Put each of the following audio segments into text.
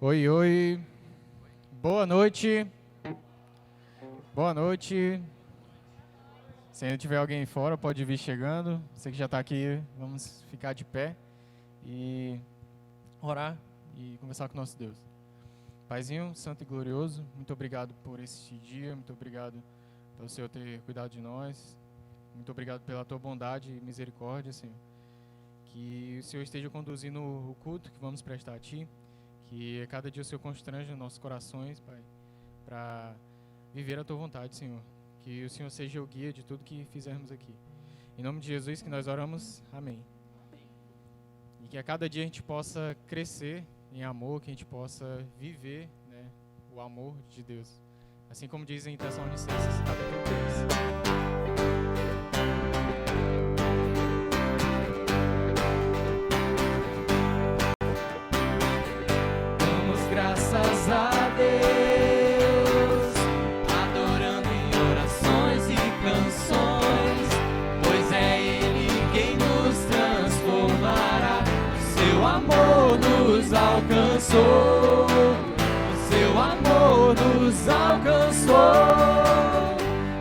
Oi, oi. Boa noite. Boa noite. Se ainda tiver alguém fora, pode vir chegando. Você que já está aqui, vamos ficar de pé e orar e conversar com o nosso Deus. Paizinho, santo e glorioso, muito obrigado por esse dia, muito obrigado pelo Senhor ter cuidado de nós. Muito obrigado pela tua bondade e misericórdia, Senhor. Que o Senhor esteja conduzindo o culto que vamos prestar a Ti. Que a cada dia o Senhor constrange nossos corações, Pai, para viver a Tua vontade, Senhor. Que o Senhor seja o guia de tudo que fizermos aqui. Em nome de Jesus que nós oramos, amém. E que a cada dia a gente possa crescer em amor, que a gente possa viver, né, o amor de Deus. Assim como dizem em Tessalonicenses, capítulo 3. Graças a Deus, adorando em orações e canções, pois é Ele quem nos transformará. O seu amor nos alcançou, o seu amor nos alcançou.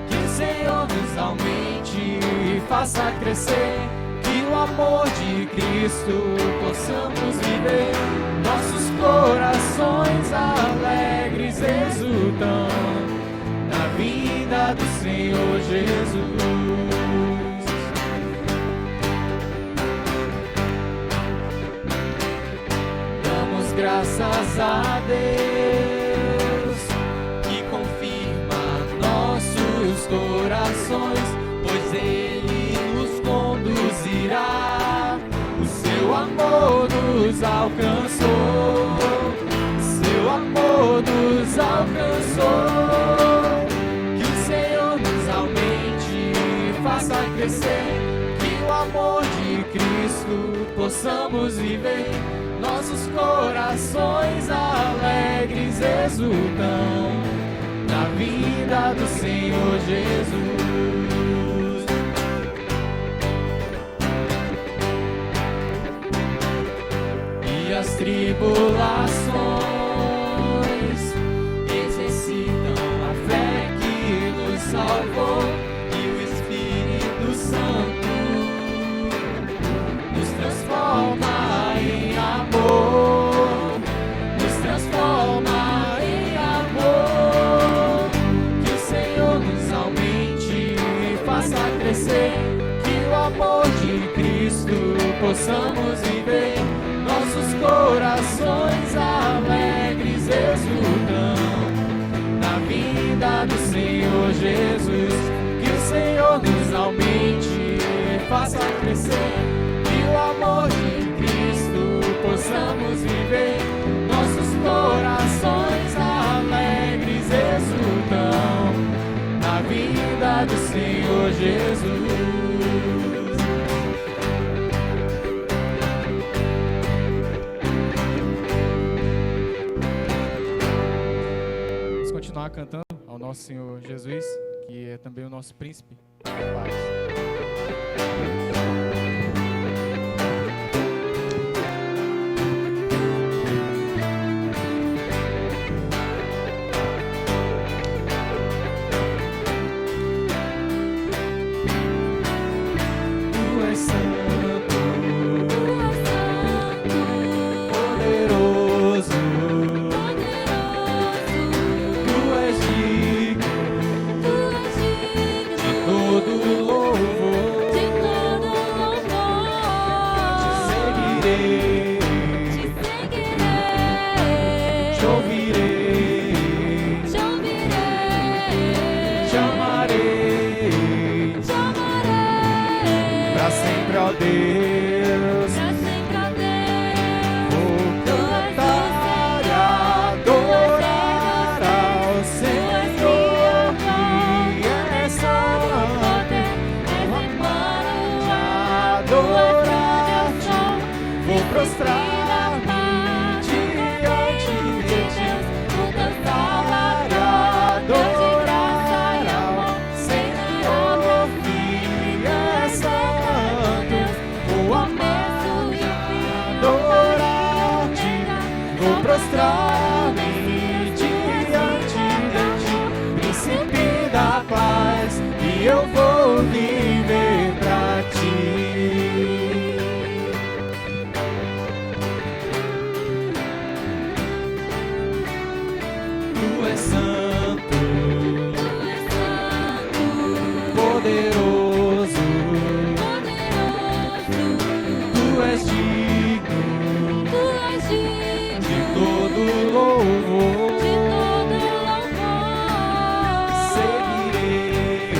Que o Senhor nos aumente e faça crescer, que o amor de Cristo possamos viver. Nossos corações alegres exultam na vinda do Senhor Jesus. Damos graças a Deus que confirma nossos corações, pois Ele nos conduzirá. O seu amor nos alcançou, seu amor nos alcançou. Que o Senhor nos aumente e faça crescer, que o amor de Cristo possamos viver. Nossos corações alegres exultam na vinda do Senhor Jesus. As tribulações exercitam a fé que nos salvou, e o Espírito Santo nos transforma em amor, nos transforma em amor. Que o Senhor nos aumente e faça crescer, que o amor de Cristo possamos viver. Nossos corações alegres exultam na vinda do Senhor Jesus. Que o Senhor nos aumente e faça crescer, que o amor de Cristo possamos viver. Nossos corações alegres exultam na vinda do Senhor Jesus. Continuar cantando ao nosso Senhor Jesus, que é também o nosso príncipe da paz. Prostrar és santo, poderoso, tu és digno de todo louvor. Seguirei,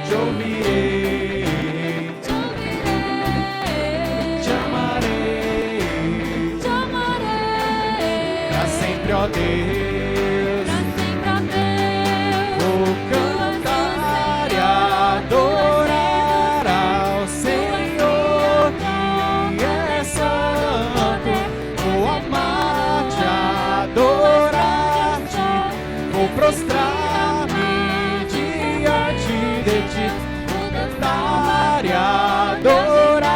te ouvirei, te amarei, pra sempre, ó Deus. Vou cantar e adorar ao Senhor que é santo. Vou amar-te, adorar-te, vou prostrar-me diante de ti. Vou cantar e adorar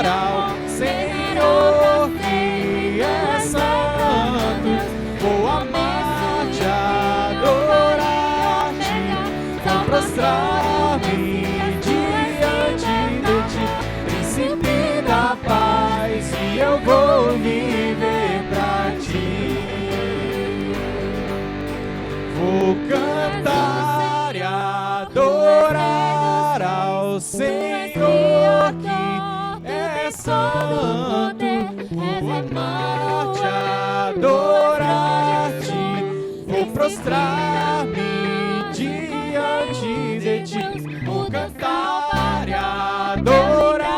ao Senhor que é santo. Vou amar-te, adorar-te, vou prostrar-me diante de ti. Príncipe da paz, e eu vou viver pra ti. Vou cantar e adorar ao Senhor que é santo. Vou amar-te, adorar-te, vou prostrar-me diante de ti. Vou cantar e adorar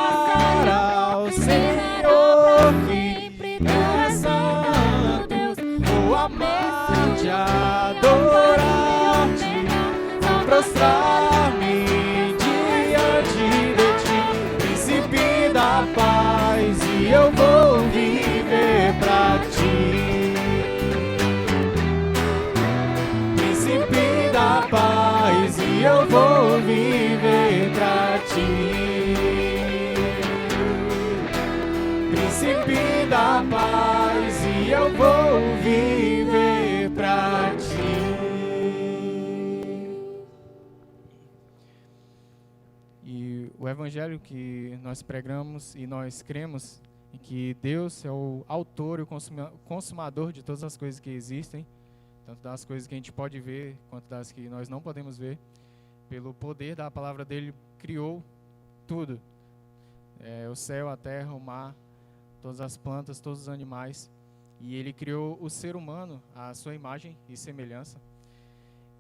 ao Senhor que é santo. Vou amar-te, adorar-te, vou prostrar-me diante de ti. Príncipe da paz, e eu vou viver pra ti. Príncipe da paz, e eu vou viver pra ti. Príncipe da paz, e eu vou viver pra ti. E o evangelho que nós pregamos e nós cremos em que Deus é o autor e o consumador de todas as coisas que existem, tanto das coisas que a gente pode ver, quanto das que nós não podemos ver. Pelo poder da palavra dele, criou tudo. O céu, a terra, o mar, todas as plantas, todos os animais. E ele criou o ser humano à sua imagem e semelhança.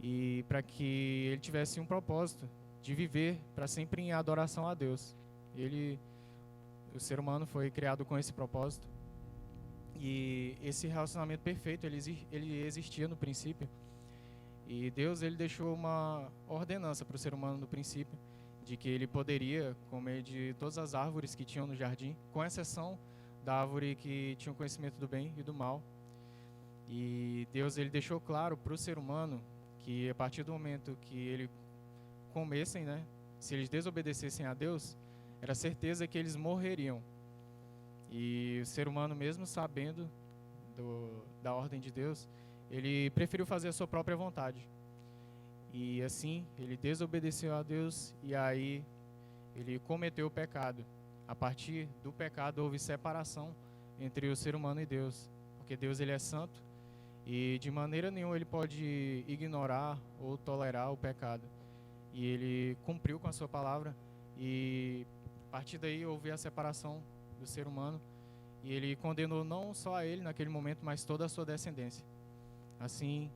E para que ele tivesse um propósito de viver para sempre em adoração a Deus. O ser humano foi criado com esse propósito. E esse relacionamento perfeito, ele existia no princípio. E Deus, ele deixou uma ordenança para o ser humano no princípio, de que ele poderia comer de todas as árvores que tinham no jardim, com exceção da árvore que tinha o conhecimento do bem e do mal. E Deus, ele deixou claro para o ser humano que a partir do momento que ele comessem, né, se eles desobedecessem a Deus, era certeza que eles morreriam. E o ser humano, mesmo sabendo da ordem de Deus, ele preferiu fazer a sua própria vontade. E assim, ele desobedeceu a Deus e aí ele cometeu o pecado. A partir do pecado houve separação entre o ser humano e Deus, porque Deus, ele é santo e de maneira nenhuma ele pode ignorar ou tolerar o pecado. E ele cumpriu com a sua palavra e a partir daí houve a separação do ser humano e ele condenou não só a ele naquele momento, mas toda a sua descendência. Assim,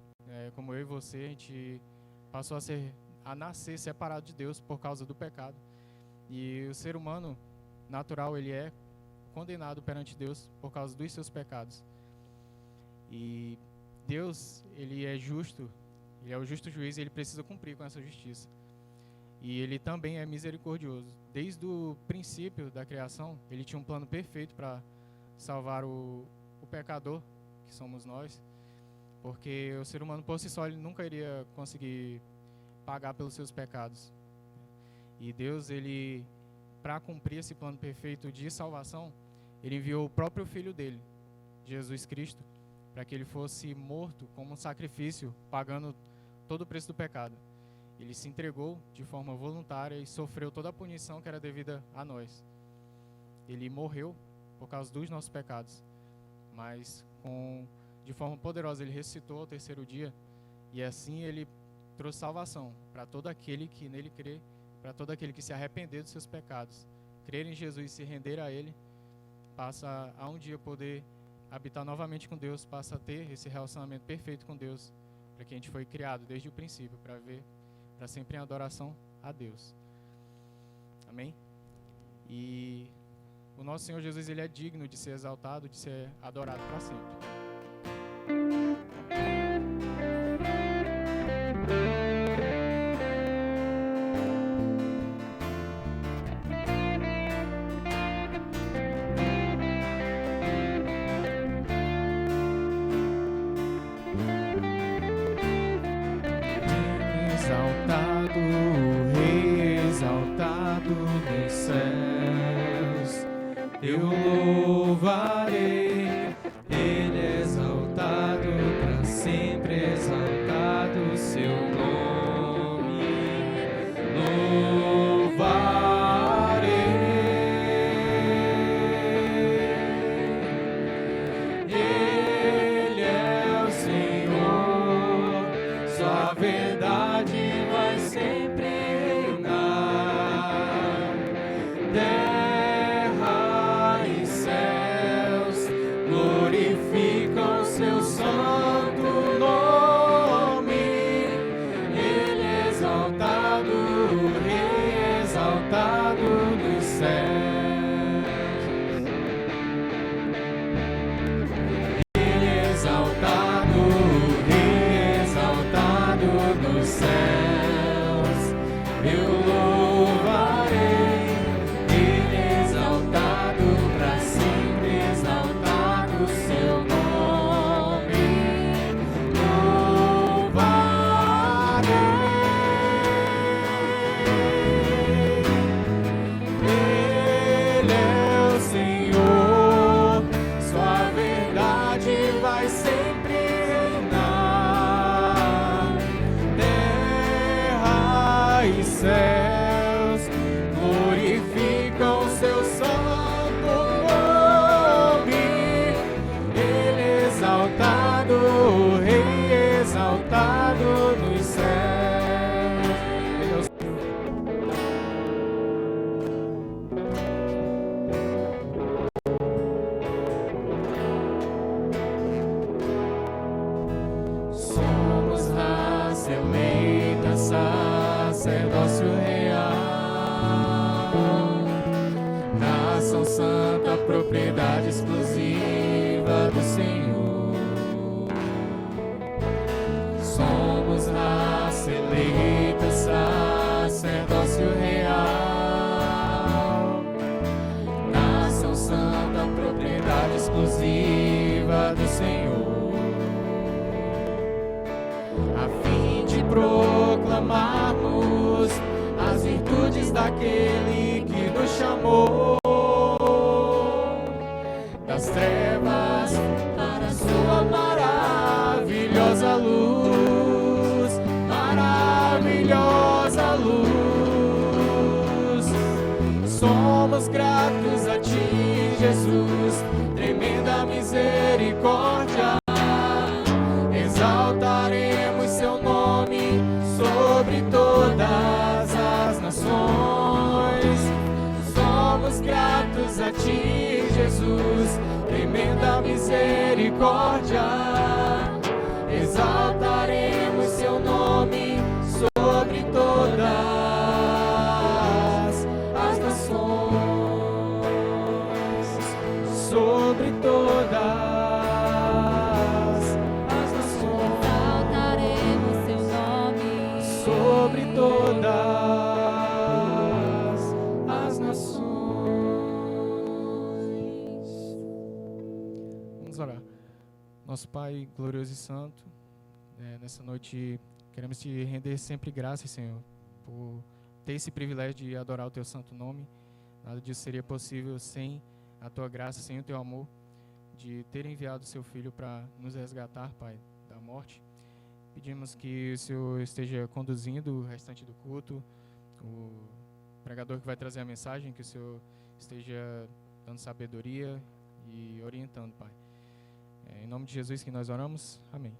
como eu e você, a gente passou a nascer separado de Deus por causa do pecado. E o ser humano natural, ele é condenado perante Deus por causa dos seus pecados. E Deus, ele é justo, ele é o justo juiz e ele precisa cumprir com essa justiça. E ele também é misericordioso. Desde o princípio da criação, ele tinha um plano perfeito para salvar o pecador, que somos nós, porque o ser humano por si só ele nunca iria conseguir pagar pelos seus pecados. E Deus, ele, para cumprir esse plano perfeito de salvação, ele enviou o próprio Filho dele, Jesus Cristo, para que ele fosse morto como um sacrifício, pagando todo o preço do pecado. Ele se entregou de forma voluntária e sofreu toda a punição que era devida a nós. Ele morreu por causa dos nossos pecados, mas de forma poderosa, Ele ressuscitou ao terceiro dia, e assim Ele trouxe salvação para todo aquele que nele crê, para todo aquele que se arrepender dos seus pecados, crer em Jesus e se render a Ele, passa a um dia poder habitar novamente com Deus, passa a ter esse relacionamento perfeito com Deus, para que a gente foi criado desde o princípio, para ver, para sempre em adoração a Deus. Amém? E o nosso Senhor Jesus, Ele é digno de ser exaltado, de ser adorado para sempre. Exaltado, o Rei exaltado nos céus, eu louvarei. Ele é exaltado para sempre, exaltado o seu nome, louvarei. Ele é o Senhor, sua verdade vai sempre reinar. Terra e céus glorificam seu santo nome. Ele é exaltado, o Rei exaltado dos céus. Ele é exaltado, o Rei exaltado dos céus. Eu louvarei. Ele é exaltado para sempre, exaltado o seu nome. Louvarei. Ele é o Senhor, sua verdade vai sempre reinar. Terra e céus glorificam seu santo nome. Ele é exaltado, o Rei exaltado nos céus. Ele é o Somos raça eleita, sacerdócio real, nação santa, propriedade exclusiva do Senhor. Somos raça eleita, sacerdócio real, nação santa, propriedade exclusiva do Senhor, a fim de proclamarmos as virtudes daquele que nos chamou das trevas para a sua maravilhosa luz, maravilhosa luz. Somos gratos a ti, Jesus, tremenda misericórdia. Exaltaremos seu nome sobre todas as nações. Somos gratos a ti, Jesus, tremenda misericórdia. Exaltaremos seu nome sobre todas as nações. Sobre todas. Sobre todas as nações. Vamos orar. Nosso Pai glorioso e santo, nessa noite queremos te render sempre graças, Senhor, por ter esse privilégio de adorar o teu santo nome. Nada disso seria possível sem a tua graça, sem o teu amor, de ter enviado o seu Filho para nos resgatar, Pai, da morte. Pedimos que o Senhor esteja conduzindo o restante do culto, o pregador que vai trazer a mensagem, que o Senhor esteja dando sabedoria e orientando, Pai. É em nome de Jesus que nós oramos. Amém.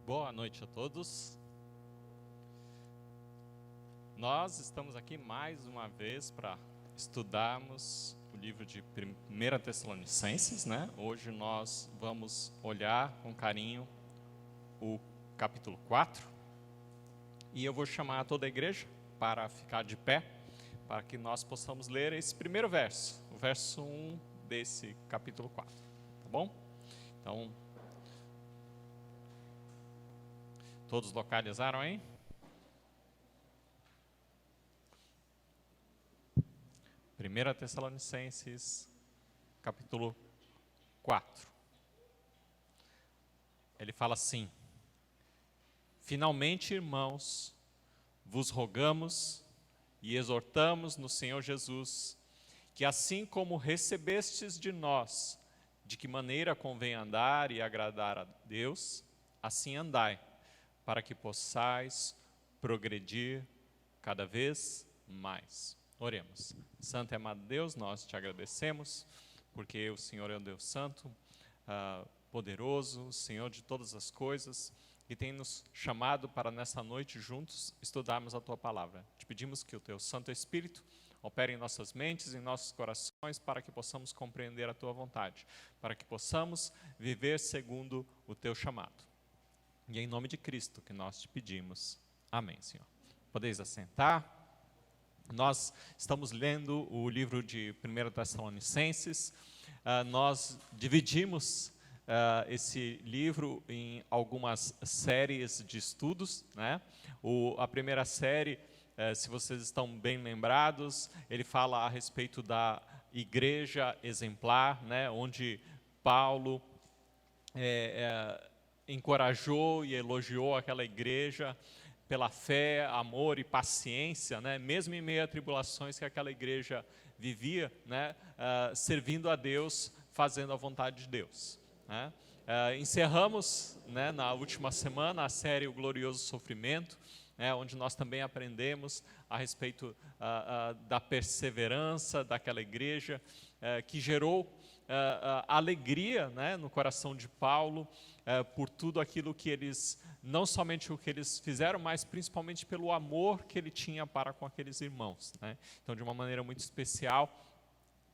Boa noite a todos. Nós estamos aqui mais uma vez para estudarmos o livro de 1 Tessalonicenses, né? Hoje nós vamos olhar com carinho o capítulo 4. E eu vou chamar toda a igreja para ficar de pé, para que nós possamos ler esse primeiro verso, o verso 1 desse capítulo 4, tá bom? Então, todos localizaram aí? Primeira Tessalonicenses, capítulo 4. Ele fala assim: finalmente, irmãos, vos rogamos e exortamos no Senhor Jesus, que assim como recebestes de nós, de que maneira convém andar e agradar a Deus, assim andai, para que possais progredir cada vez mais. Oremos. Santo e amado Deus, nós te agradecemos, porque o Senhor é um Deus santo, poderoso, o Senhor de todas as coisas, e tem nos chamado para nessa noite juntos estudarmos a Tua Palavra. Te pedimos que o Teu Santo Espírito opere em nossas mentes, em nossos corações, para que possamos compreender a Tua vontade, para que possamos viver segundo o Teu chamado. E é em nome de Cristo que nós te pedimos. Amém, Senhor. Podeis assentar. Nós estamos lendo o livro de 1 Tessalonicenses. Nós dividimos esse livro em algumas séries de estudos, né? A primeira série, se vocês estão bem lembrados, ele fala a respeito da igreja exemplar, né? Onde Paulo encorajou e elogiou aquela igreja pela fé, amor e paciência, né? Mesmo em meio a tribulações que aquela igreja vivia, né? Servindo a Deus, fazendo a vontade de Deus, né? Encerramos, né, na última semana a série O Glorioso Sofrimento, né, onde nós também aprendemos a respeito da perseverança daquela igreja, que gerou alegria, né, no coração de Paulo, por tudo aquilo que eles, não somente o que eles fizeram, mas principalmente pelo amor que ele tinha para com aqueles irmãos, né? Então, de uma maneira muito especial,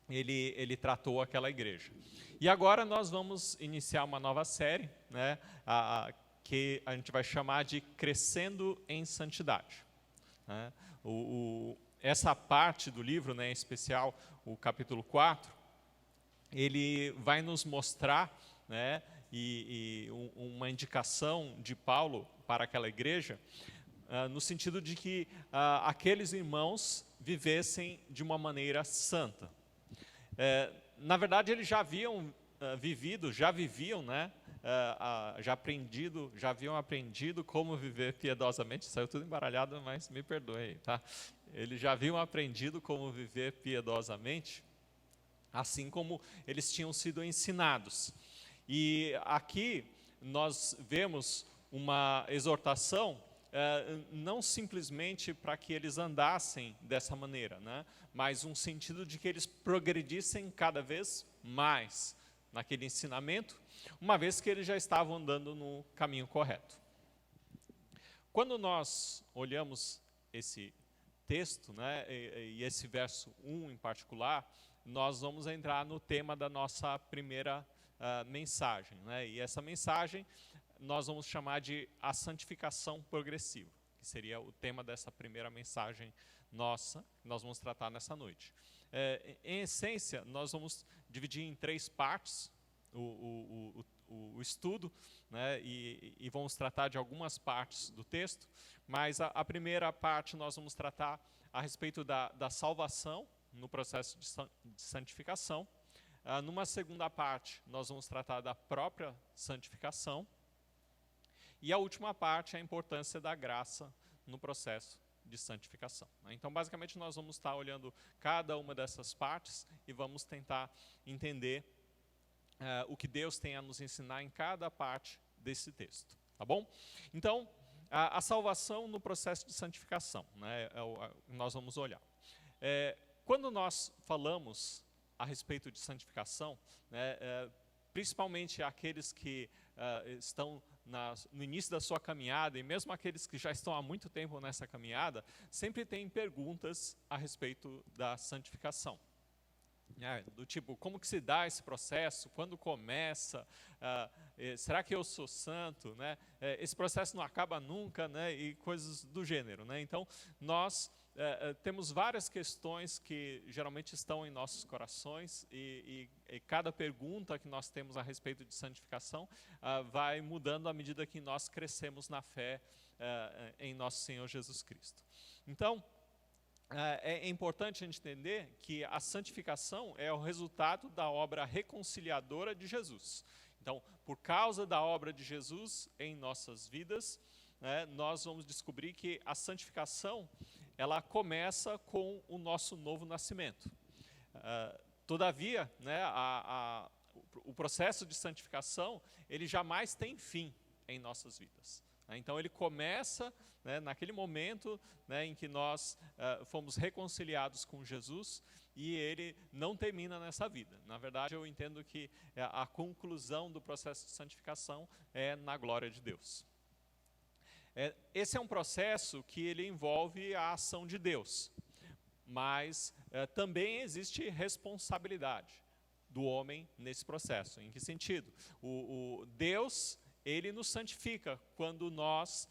ele tratou aquela igreja. E agora nós vamos iniciar uma nova série, né, que a gente vai chamar de Crescendo em Santidade, né? Essa parte do livro, né, em especial o capítulo 4, ele vai nos mostrar, né, uma indicação de Paulo para aquela igreja, no sentido de que aqueles irmãos vivessem de uma maneira santa. Na verdade, eles já haviam viviam, né, já haviam aprendido como viver piedosamente. Saiu tudo embaralhado, mas me perdoe, tá? Eles já haviam aprendido como viver piedosamente, assim como eles tinham sido ensinados. E aqui nós vemos uma exortação, não simplesmente para que eles andassem dessa maneira, né? Mas um sentido de que eles progredissem cada vez mais naquele ensinamento, uma vez que eles já estavam andando no caminho correto. Quando nós olhamos esse texto, né, e esse verso 1 em particular, nós vamos entrar no tema da nossa primeira mensagem, né? E essa mensagem nós vamos chamar de a santificação progressiva, que seria o tema dessa primeira mensagem nossa, que nós vamos tratar nessa noite. Em essência, nós vamos dividir em 3 partes o estudo, né, e vamos tratar de algumas partes do texto, mas a primeira parte nós vamos tratar a respeito da salvação no processo de santificação. Numa segunda parte, nós vamos tratar da própria santificação. E a última parte é a importância da graça no processo de santificação. Então, basicamente, nós vamos estar olhando cada uma dessas partes e vamos tentar entender o que Deus tem a nos ensinar em cada parte desse texto. Tá bom? Então, a salvação no processo de santificação, né, nós vamos olhar. Quando nós falamos a respeito de santificação, né, principalmente aqueles que estão no início da sua caminhada, e mesmo aqueles que já estão há muito tempo nessa caminhada, sempre têm perguntas a respeito da santificação. Do tipo, como que se dá esse processo, quando começa, será que eu sou santo, né? Esse processo não acaba nunca, né? E coisas do gênero, né? Então, nós temos várias questões que geralmente estão em nossos corações e cada pergunta que nós temos a respeito de santificação vai mudando à medida que nós crescemos na fé em nosso Senhor Jesus Cristo. Então, é importante a gente entender que a santificação é o resultado da obra reconciliadora de Jesus. Então, por causa da obra de Jesus em nossas vidas, nós vamos descobrir que a santificação ela começa com o nosso novo nascimento. Todavia, né, o processo de santificação, ele jamais tem fim em nossas vidas. Então ele começa, né, naquele momento, né, em que nós fomos reconciliados com Jesus, e ele não termina nessa vida. Na verdade, eu entendo que a conclusão do processo de santificação é na glória de Deus. Esse é um processo que ele envolve a ação de Deus, mas também existe responsabilidade do homem nesse processo. Em que sentido? Deus, ele nos santifica quando nós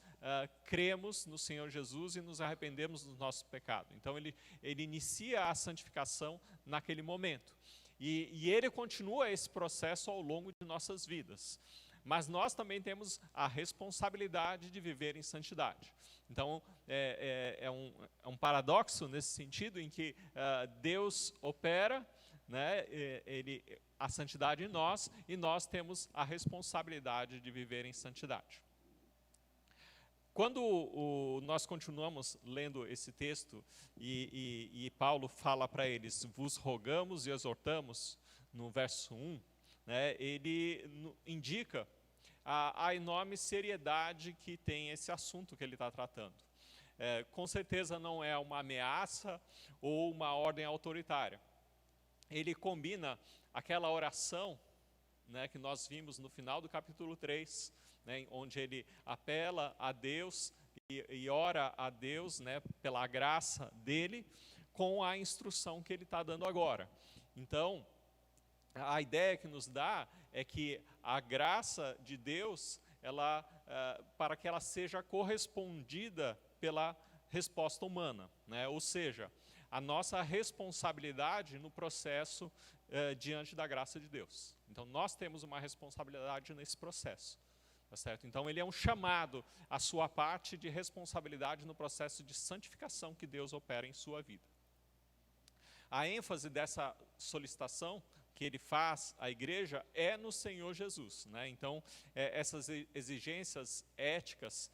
cremos no Senhor Jesus e nos arrependemos do nosso pecado. Então ele inicia a santificação naquele momento. E ele continua esse processo ao longo de nossas vidas. Mas nós também temos a responsabilidade de viver em santidade. Então, é um paradoxo nesse sentido, em que Deus opera, né, a santidade em nós, e nós temos a responsabilidade de viver em santidade. Quando nós continuamos lendo esse texto, e Paulo fala para eles, vos rogamos e exortamos, no verso 1, né, ele indica a enorme seriedade que tem esse assunto que ele está tratando. Com certeza não é uma ameaça ou uma ordem autoritária. Ele combina aquela oração, né, que nós vimos no final do capítulo 3, né, onde ele apela a Deus e ora a Deus, né, pela graça dele, com a instrução que ele está dando agora. Então, a ideia que nos dá é que a graça de Deus, para que ela seja correspondida pela resposta humana, né? Ou seja, a nossa responsabilidade no processo diante da graça de Deus. Então, nós temos uma responsabilidade nesse processo, tá certo? Então, ele é um chamado à sua parte de responsabilidade no processo de santificação que Deus opera em sua vida. A ênfase dessa solicitação que ele faz à igreja é no Senhor Jesus, né? Então, essas exigências éticas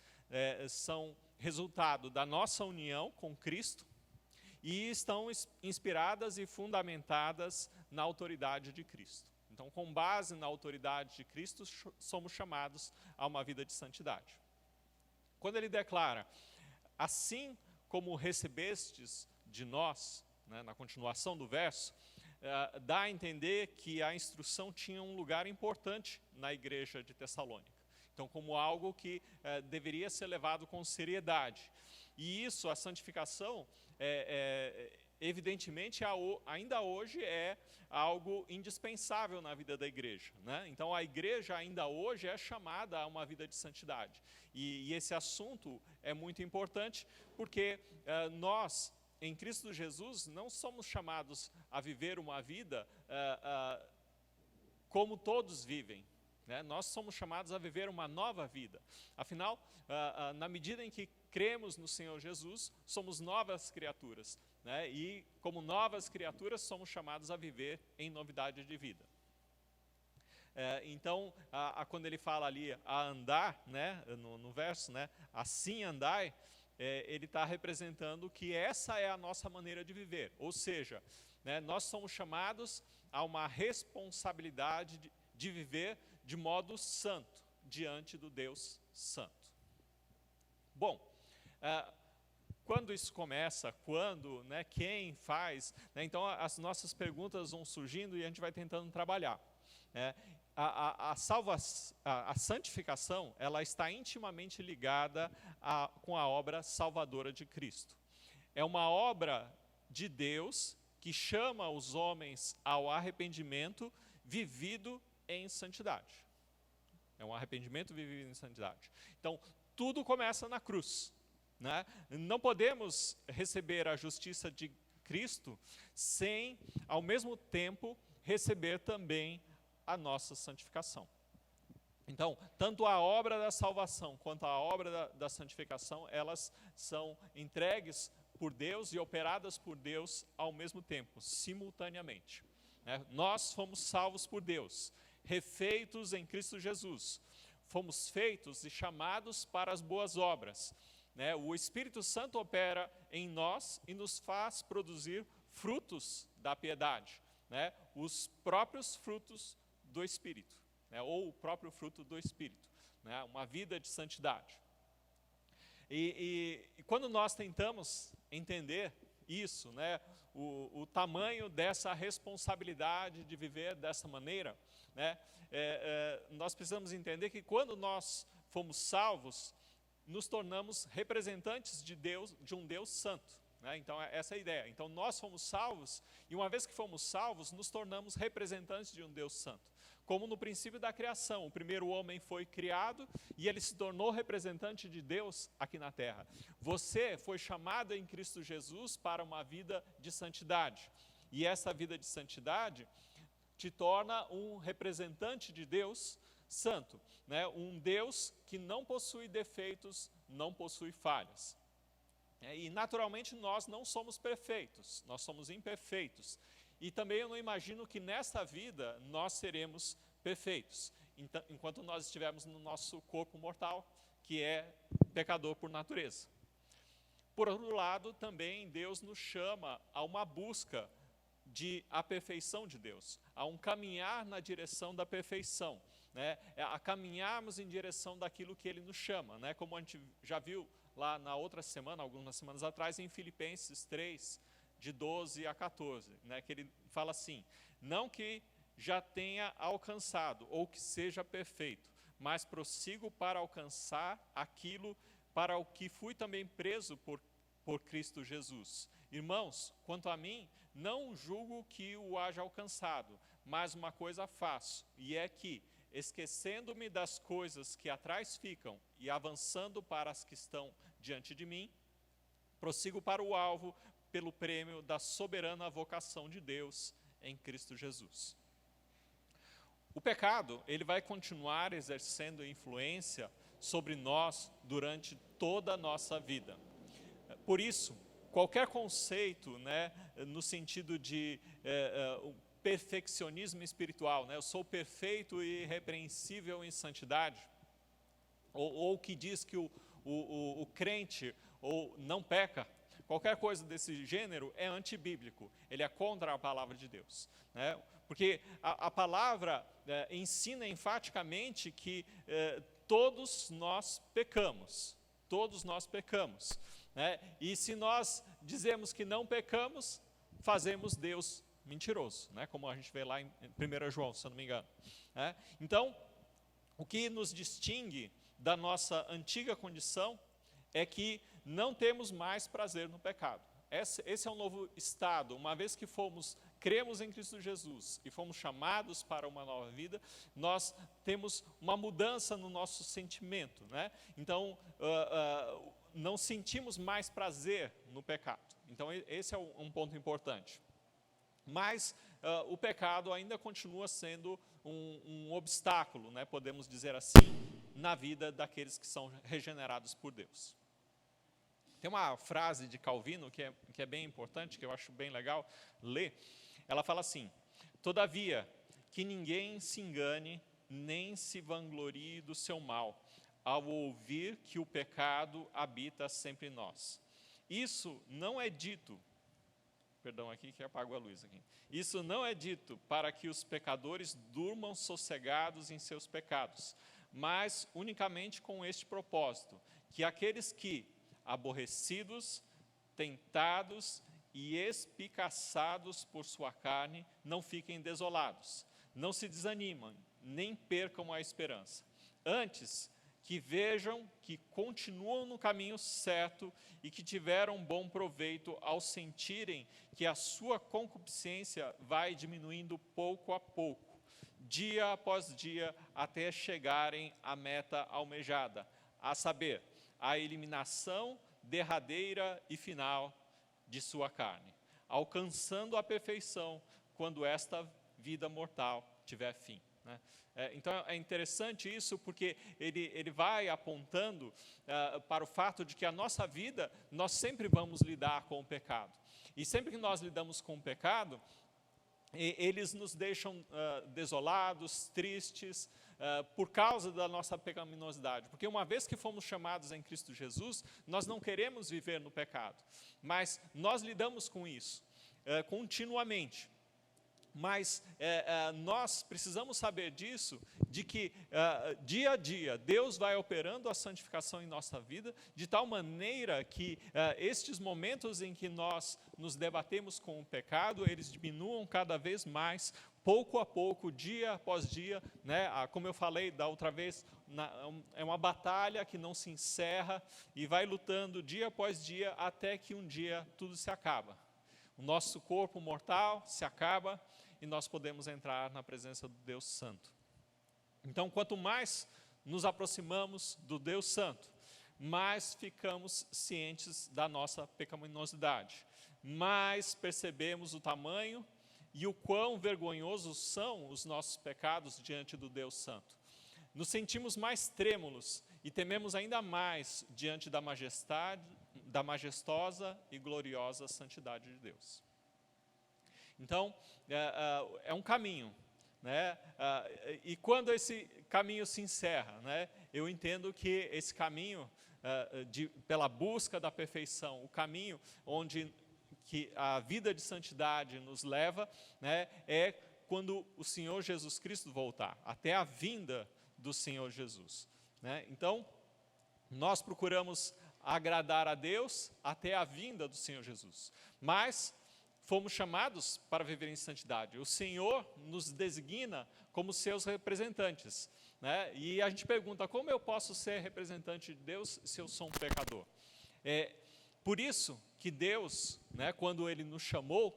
são resultado da nossa união com Cristo e estão inspiradas e fundamentadas na autoridade de Cristo. Então, com base na autoridade de Cristo, somos chamados a uma vida de santidade. Quando ele declara, assim como recebestes de nós, né, na continuação do verso, dá a entender que a instrução tinha um lugar importante na igreja de Tessalônica. Então, como algo que deveria ser levado com seriedade. E isso, a santificação, evidentemente, ainda hoje é algo indispensável na vida da igreja, né? Então, a igreja ainda hoje é chamada a uma vida de santidade. E esse assunto é muito importante porque nós, em Cristo Jesus, não somos chamados a viver uma vida como todos vivem, né? Nós somos chamados a viver uma nova vida. Afinal, na medida em que cremos no Senhor Jesus, somos novas criaturas, né? E como novas criaturas, somos chamados a viver em novidade de vida. Então, quando ele fala ali a andar, né, no verso, né, assim andai, ele está representando que essa é a nossa maneira de viver. Ou seja, né, nós somos chamados a uma responsabilidade de viver de modo santo, diante do Deus Santo. Bom, quando isso começa, quando, né, quem faz, né, então as nossas perguntas vão surgindo e a gente vai tentando trabalhar, né? A santificação, ela está intimamente ligada com a obra salvadora de Cristo. É uma obra de Deus que chama os homens ao arrependimento vivido em santidade. É um arrependimento vivido em santidade. Então, tudo começa na cruz, né? Não podemos receber a justiça de Cristo sem, ao mesmo tempo, receber também a nossa santificação. Então, tanto a obra da salvação quanto a obra da santificação, elas são entregues por Deus e operadas por Deus ao mesmo tempo, simultaneamente, né? Nós fomos salvos por Deus, refeitos em Cristo Jesus, fomos feitos e chamados para as boas obras, né? O Espírito Santo opera em nós e nos faz produzir frutos da piedade, né? Os próprios frutos do Espírito, né? Ou o próprio fruto do Espírito, né? Uma vida de santidade. E quando nós tentamos entender isso, né? O tamanho dessa responsabilidade de viver dessa maneira, né? Nós precisamos entender que quando nós fomos salvos, nos tornamos representantes de Deus, de um Deus santo, né? Então, essa é a ideia. Então, nós fomos salvos, e uma vez que fomos salvos, nos tornamos representantes de um Deus santo. Como no princípio da criação, o primeiro homem foi criado e ele se tornou representante de Deus aqui na terra. Você foi chamado em Cristo Jesus para uma vida de santidade. E essa vida de santidade te torna um representante de Deus santo, né? Um Deus que não possui defeitos, não possui falhas. E naturalmente nós não somos perfeitos, nós somos imperfeitos. E também eu não imagino que nesta vida nós seremos perfeitos, enquanto nós estivermos no nosso corpo mortal, que é pecador por natureza. Por outro lado, também Deus nos chama a uma busca a perfeição de Deus, a um caminhar na direção da perfeição, né? A caminharmos em direção daquilo que Ele nos chama, né? Como a gente já viu lá na outra semana, algumas semanas atrás, em Filipenses 3, de 12 a 14, né? Que ele fala assim: não que já tenha alcançado ou que seja perfeito, mas prossigo para alcançar aquilo para o que fui também preso por Cristo Jesus. Irmãos, quanto a mim, não julgo que o haja alcançado, mas uma coisa faço, e é que, esquecendo-me das coisas que atrás ficam e avançando para as que estão diante de mim, prossigo para o alvo pelo prêmio da soberana vocação de Deus em Cristo Jesus. O pecado, ele vai continuar exercendo influência sobre nós durante toda a nossa vida. Por isso, qualquer conceito, né, no sentido de perfeccionismo espiritual, né, eu sou perfeito e irrepreensível em santidade, ou que diz que o crente ou não peca, qualquer coisa desse gênero é antibíblico, ele é contra a palavra de Deus, né? Porque a palavra ensina enfaticamente que todos nós pecamos, né? E se nós dizemos que não pecamos, fazemos Deus mentiroso, né? Como a gente vê lá em 1 João, se eu não me engano, né? Então, o que nos distingue da nossa antiga condição é que não temos mais prazer no pecado. Esse é um novo estado. Uma vez que cremos em Cristo Jesus e fomos chamados para uma nova vida, nós temos uma mudança no nosso sentimento, né? Então, não sentimos mais prazer no pecado. Então, esse é um ponto importante. Mas o pecado ainda continua sendo um obstáculo, né, podemos dizer assim, na vida daqueles que são regenerados por Deus. Tem uma frase de Calvino que é bem importante, que eu acho bem legal ler. Ela fala assim: todavia, que ninguém se engane, nem se vanglorie do seu mal, ao ouvir que o pecado habita sempre em nós. Isso não é dito, perdão aqui que apago a luz aqui. Isso não é dito para que os pecadores durmam sossegados em seus pecados, mas unicamente com este propósito, que aqueles que, aborrecidos, tentados e espicaçados por sua carne, não fiquem desolados, não se desanimem, nem percam a esperança. Antes, que vejam que continuam no caminho certo e que tiveram bom proveito ao sentirem que a sua concupiscência vai diminuindo pouco a pouco, dia após dia, até chegarem à meta almejada, a saber, a eliminação derradeira e final de sua carne, alcançando a perfeição quando esta vida mortal tiver fim. Né? Então é interessante isso, porque ele vai apontando para o fato de que a nossa vida, nós sempre vamos lidar com o pecado. E sempre que nós lidamos com o pecado, eles nos deixam desolados, tristes, por causa da nossa pecaminosidade. Porque uma vez que fomos chamados em Cristo Jesus, nós não queremos viver no pecado. Mas nós lidamos com isso continuamente. Mas nós precisamos saber disso, de que dia a dia Deus vai operando a santificação em nossa vida, de tal maneira que estes momentos em que nós nos debatemos com o pecado, eles diminuam cada vez mais, pouco a pouco, dia após dia, né? Como eu falei da outra vez, é uma batalha que não se encerra e vai lutando dia após dia, até que um dia tudo se acaba. O nosso corpo mortal se acaba e nós podemos entrar na presença do Deus Santo. Então, quanto mais nos aproximamos do Deus Santo, mais ficamos cientes da nossa pecaminosidade, mais percebemos o tamanho e o quão vergonhosos são os nossos pecados diante do Deus Santo. Nos sentimos mais trêmulos e tememos ainda mais diante da majestade, da majestosa e gloriosa santidade de Deus. Então, é um caminho, né? E quando esse caminho se encerra, né? Eu entendo que esse caminho pela busca da perfeição, o caminho onde que a vida de santidade nos leva, né? É quando o Senhor Jesus Cristo voltar, até a vinda do Senhor Jesus, né? Então, nós procuramos agradar a Deus até a vinda do Senhor Jesus, mas fomos chamados para viver em santidade. O Senhor nos designa como seus representantes, né? E a gente pergunta, como eu posso ser representante de Deus se eu sou um pecador? Por isso que Deus, né, quando Ele nos chamou,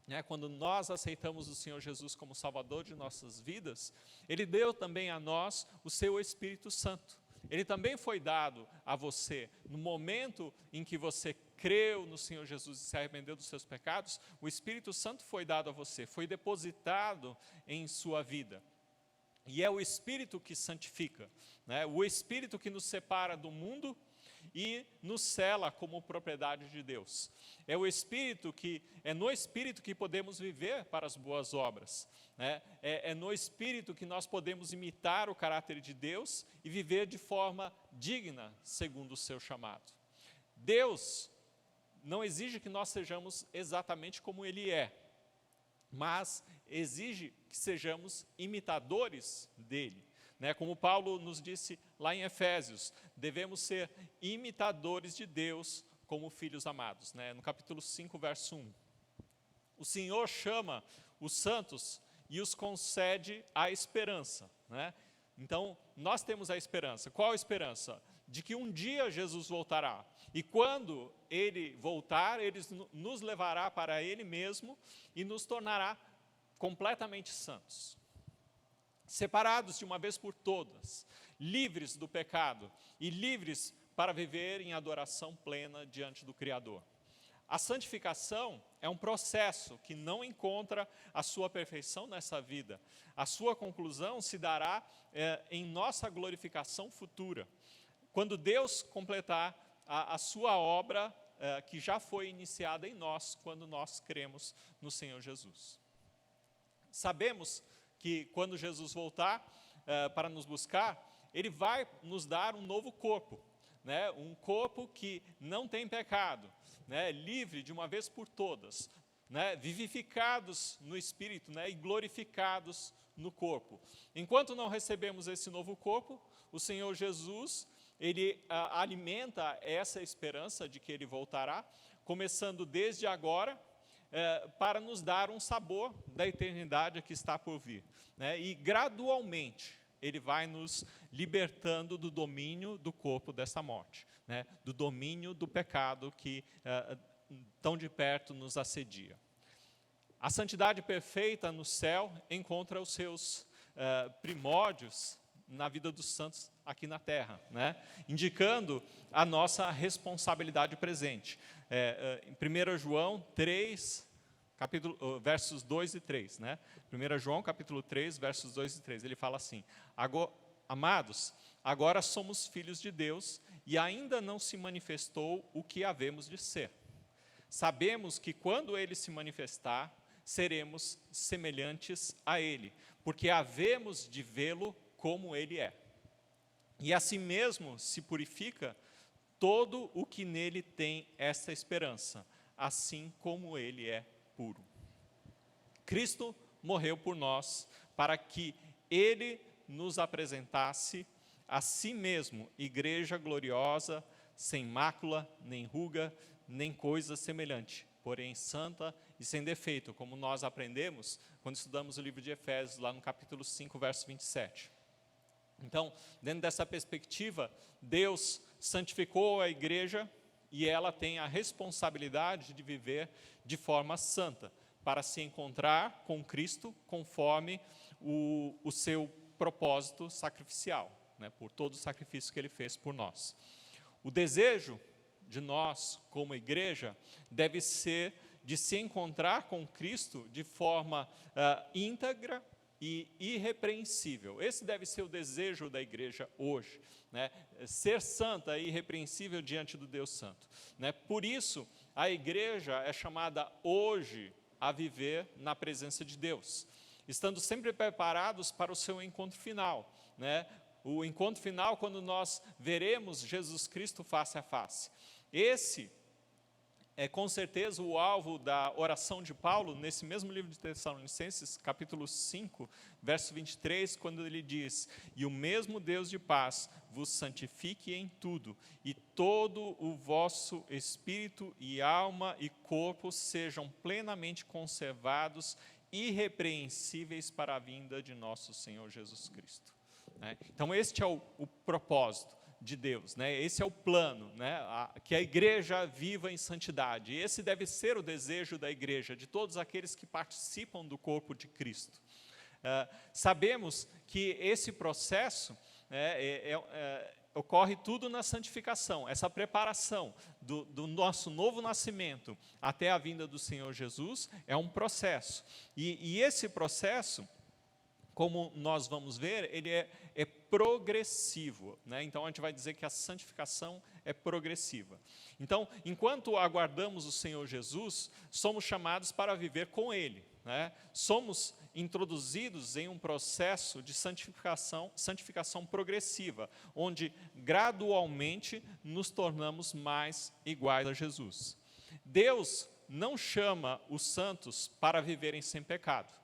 né, quando nós aceitamos o Senhor Jesus como Salvador de nossas vidas, Ele deu também a nós o seu Espírito Santo. Ele também foi dado a você no momento em que você creu no Senhor Jesus e se arrependeu dos seus pecados. O Espírito Santo foi dado a você, foi depositado em sua vida. E é o Espírito que santifica, né? O Espírito que nos separa do mundo e nos sela como propriedade de Deus. É o Espírito é no Espírito que podemos viver para as boas obras, né? É no Espírito que nós podemos imitar o caráter de Deus e viver de forma digna, segundo o seu chamado. Deus não exige que nós sejamos exatamente como Ele é, mas exige que sejamos imitadores dEle. Né? Como Paulo nos disse lá em Efésios, devemos ser imitadores de Deus como filhos amados. Né? No capítulo 5, verso 1. O Senhor chama os santos e os concede a esperança. Né? Então, nós temos a esperança. Qual a esperança? De que um dia Jesus voltará. E quando Ele voltar, Ele nos levará para Ele mesmo e nos tornará completamente santos. Separados de uma vez por todas, livres do pecado e livres para viver em adoração plena diante do Criador. a santificação é um processo que não encontra a sua perfeição nessa vida. A sua conclusão se dará em nossa glorificação futura, quando Deus completar a sua obra que já foi iniciada em nós, quando nós cremos no Senhor Jesus. Sabemos que quando Jesus voltar para nos buscar, Ele vai nos dar um novo corpo, né? Um corpo que não tem pecado, né? Livre de uma vez por todas, né? Vivificados no Espírito, né? E glorificados no corpo. Enquanto não recebemos esse novo corpo, o Senhor Jesus, Ele alimenta essa esperança de que Ele voltará, começando desde agora, para nos dar um sabor da eternidade que está por vir, né? E gradualmente Ele vai nos libertando do domínio do corpo dessa morte, né? Do domínio do pecado que tão de perto nos assedia. A santidade perfeita no céu encontra os seus primórdios na vida dos santos aqui na terra, né? Indicando a nossa responsabilidade presente. Em 1 João 3, versos 2 e 3, né? 1 João capítulo 3, versos 2 e 3, ele fala assim: Amados, agora somos filhos de Deus e ainda não se manifestou o que havemos de ser. Sabemos que quando Ele se manifestar, seremos semelhantes a Ele, porque havemos de vê-lo como Ele é. E assim mesmo se purifica todo o que nele tem esta esperança, assim como Ele é puro. Cristo morreu por nós, para que Ele nos apresentasse a si mesmo, igreja gloriosa, sem mácula, nem ruga, nem coisa semelhante, porém santa e sem defeito, como nós aprendemos quando estudamos o livro de Efésios, lá no capítulo 5, verso 27. Então, dentro dessa perspectiva, Deus santificou a igreja e ela tem a responsabilidade de viver de forma santa, para se encontrar com Cristo conforme o seu propósito sacrificial, né, por todo o sacrifício que Ele fez por nós. O desejo de nós, como igreja, deve ser de se encontrar com Cristo de forma íntegra e irrepreensível. Esse deve ser o desejo da igreja hoje, né? Ser santa e irrepreensível diante do Deus Santo, né? Por isso, a igreja é chamada hoje a viver na presença de Deus, estando sempre preparados para o seu encontro final, né? O encontro final, quando nós veremos Jesus Cristo face a face. Esse é com certeza o alvo da oração de Paulo, nesse mesmo livro de Tessalonicenses, capítulo 5, verso 23, quando ele diz: E o mesmo Deus de paz vos santifique em tudo, e todo o vosso espírito e alma e corpo sejam plenamente conservados, irrepreensíveis para a vinda de nosso Senhor Jesus Cristo. Então, este é o propósito de Deus, né? Esse é o plano, né? Que a igreja viva em santidade. E esse deve ser o desejo da igreja, de todos aqueles que participam do corpo de Cristo. Sabemos que esse processo ocorre tudo na santificação, essa preparação do nosso novo nascimento até a vinda do Senhor Jesus é um processo. E esse processo, como nós vamos ver, ele é progressivo, né? Então, a gente vai dizer que a santificação é progressiva. Então, enquanto aguardamos o Senhor Jesus, somos chamados para viver com Ele, né? Somos introduzidos em um processo de santificação progressiva, onde gradualmente nos tornamos mais iguais a Jesus. Deus não chama os santos para viverem sem pecado.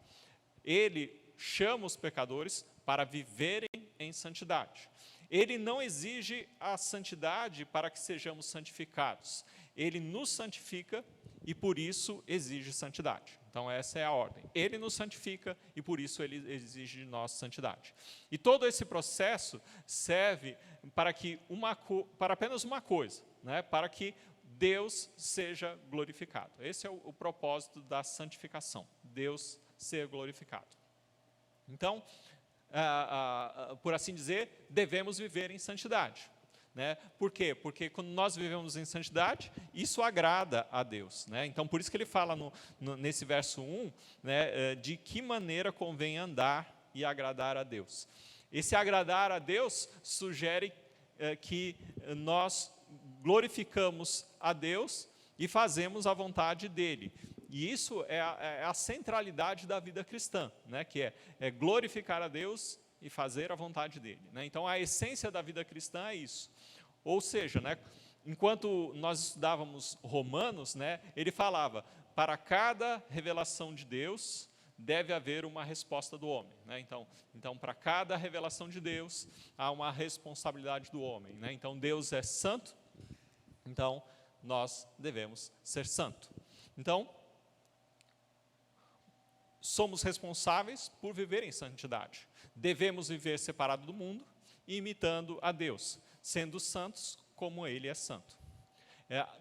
Ele chama os pecadores para viverem em santidade. Ele não exige a santidade para que sejamos santificados. Ele nos santifica e por isso exige santidade. Então essa é a ordem. Ele nos santifica e por isso Ele exige de nós santidade. E todo esse processo serve para apenas uma coisa, né? Para que Deus seja glorificado. Esse é o propósito da santificação, Deus ser glorificado. Então, por assim dizer, devemos viver em santidade. né? Por quê? Porque quando nós vivemos em santidade, isso agrada a Deus, né? Então, por isso que ele fala nesse verso 1, né, de que maneira convém andar e agradar a Deus. Esse agradar a Deus sugere que nós glorificamos a Deus e fazemos a vontade dEle. E isso é a centralidade da vida cristã, né? Que é glorificar a Deus e fazer a vontade dEle, né? Então, a essência da vida cristã é isso. Ou seja, né, enquanto nós estudávamos Romanos, né, ele falava, para cada revelação de Deus, deve haver uma resposta do homem, né? Então, para cada revelação de Deus, há uma responsabilidade do homem, né? Então, Deus é santo, então, nós devemos ser santo. Então, somos responsáveis por viver em santidade. Devemos viver separado do mundo e imitando a Deus, sendo santos como Ele é santo.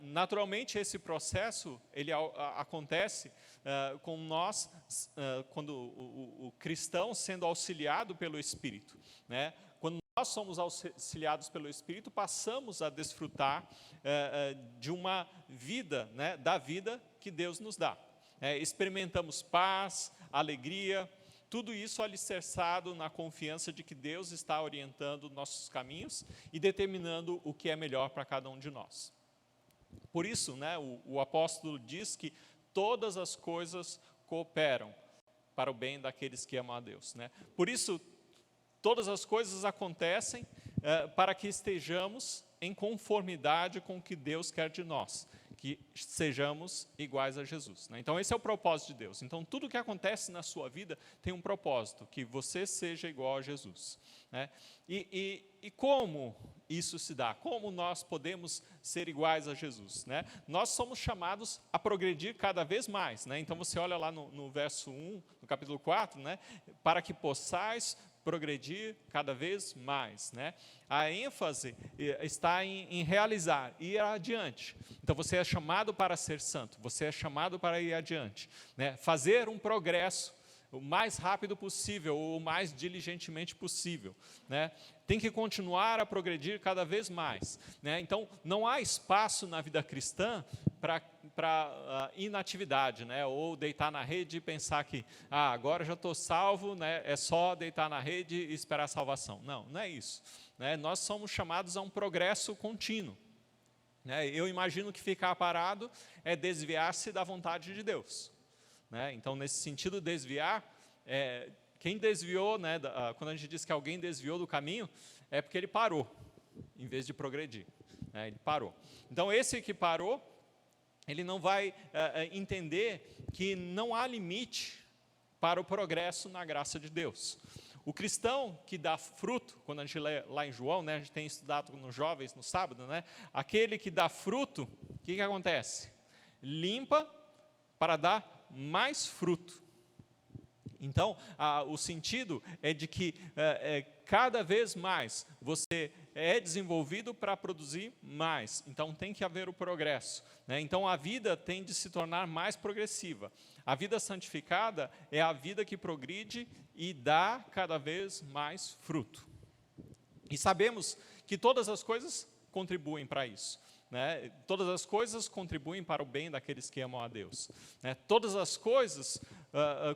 Naturalmente, esse processo ele acontece com nós, quando o cristão sendo auxiliado pelo Espírito, né? Quando nós somos auxiliados pelo Espírito, passamos a desfrutar de uma vida, né, da vida que Deus nos dá. Experimentamos paz, alegria, tudo isso alicerçado na confiança de que Deus está orientando nossos caminhos e determinando o que é melhor para cada um de nós. Por isso, né, o apóstolo diz que todas as coisas cooperam para o bem daqueles que amam a Deus, né? Por isso, todas as coisas acontecem para que estejamos em conformidade com o que Deus quer de nós, que sejamos iguais a Jesus, né? Então, esse é o propósito de Deus. Então, tudo que acontece na sua vida tem um propósito, que você seja igual a Jesus, né? E como isso se dá? Como nós podemos ser iguais a Jesus, né? Nós somos chamados a progredir cada vez mais, né? Então, você olha lá no verso 1, no capítulo 4, né? Para que possais progredir cada vez mais, né? A ênfase está em realizar, ir adiante. Então, você é chamado para ser santo, você é chamado para ir adiante, né? Fazer um progresso o mais rápido possível, ou o mais diligentemente possível, né? Tem que continuar a progredir cada vez mais, né? Então, não há espaço na vida cristã para inatividade, né? Ou deitar na rede e pensar que agora já estou salvo, né? É só deitar na rede e esperar a salvação. Não, não é isso, né? Nós somos chamados a um progresso contínuo, né? Eu imagino que ficar parado é desviar-se da vontade de Deus, né? Então, nesse sentido, desviar, quem desviou, né, quando a gente diz que alguém desviou do caminho, é porque ele parou, em vez de progredir, né? Ele parou. Então, esse que parou, ele não vai entender que não há limite para o progresso na graça de Deus. O cristão que dá fruto, quando a gente lê lá em João, né, a gente tem estudado nos jovens no sábado, né, aquele que dá fruto, o que acontece? Limpa para dar mais fruto. Então, o sentido é de que cada vez mais você é desenvolvido para produzir mais. Então, tem que haver o progresso, né? Então, a vida tem de se tornar mais progressiva. A vida santificada é a vida que progride e dá cada vez mais fruto. E sabemos que todas as coisas contribuem para isso, né? Todas as coisas contribuem para o bem daqueles que amam a Deus, né? Todas as coisas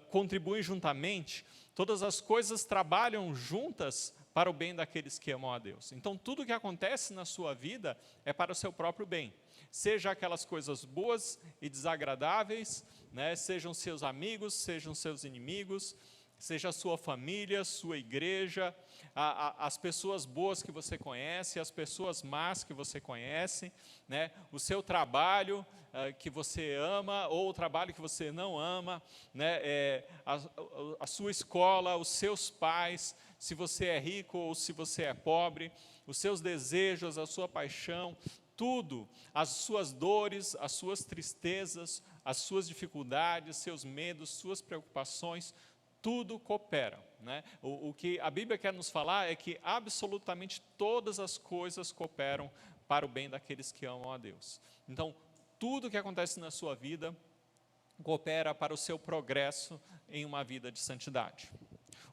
contribuem juntamente, todas as coisas trabalham juntas para o bem daqueles que amam a Deus. Então, tudo que acontece na sua vida é para o seu próprio bem. Seja aquelas coisas boas e desagradáveis, né? Sejam seus amigos, sejam seus inimigos, seja a sua família, sua igreja, as pessoas boas que você conhece, as pessoas más que você conhece, né? O seu trabalho que você ama ou o trabalho que você não ama, né? A sua escola, os seus pais, se você é rico ou se você é pobre, os seus desejos, a sua paixão, tudo, as suas dores, as suas tristezas, as suas dificuldades, seus medos, suas preocupações, tudo coopera, né? O que a Bíblia quer nos falar é que absolutamente todas as coisas cooperam para o bem daqueles que amam a Deus. Então, tudo que acontece na sua vida coopera para o seu progresso em uma vida de santidade.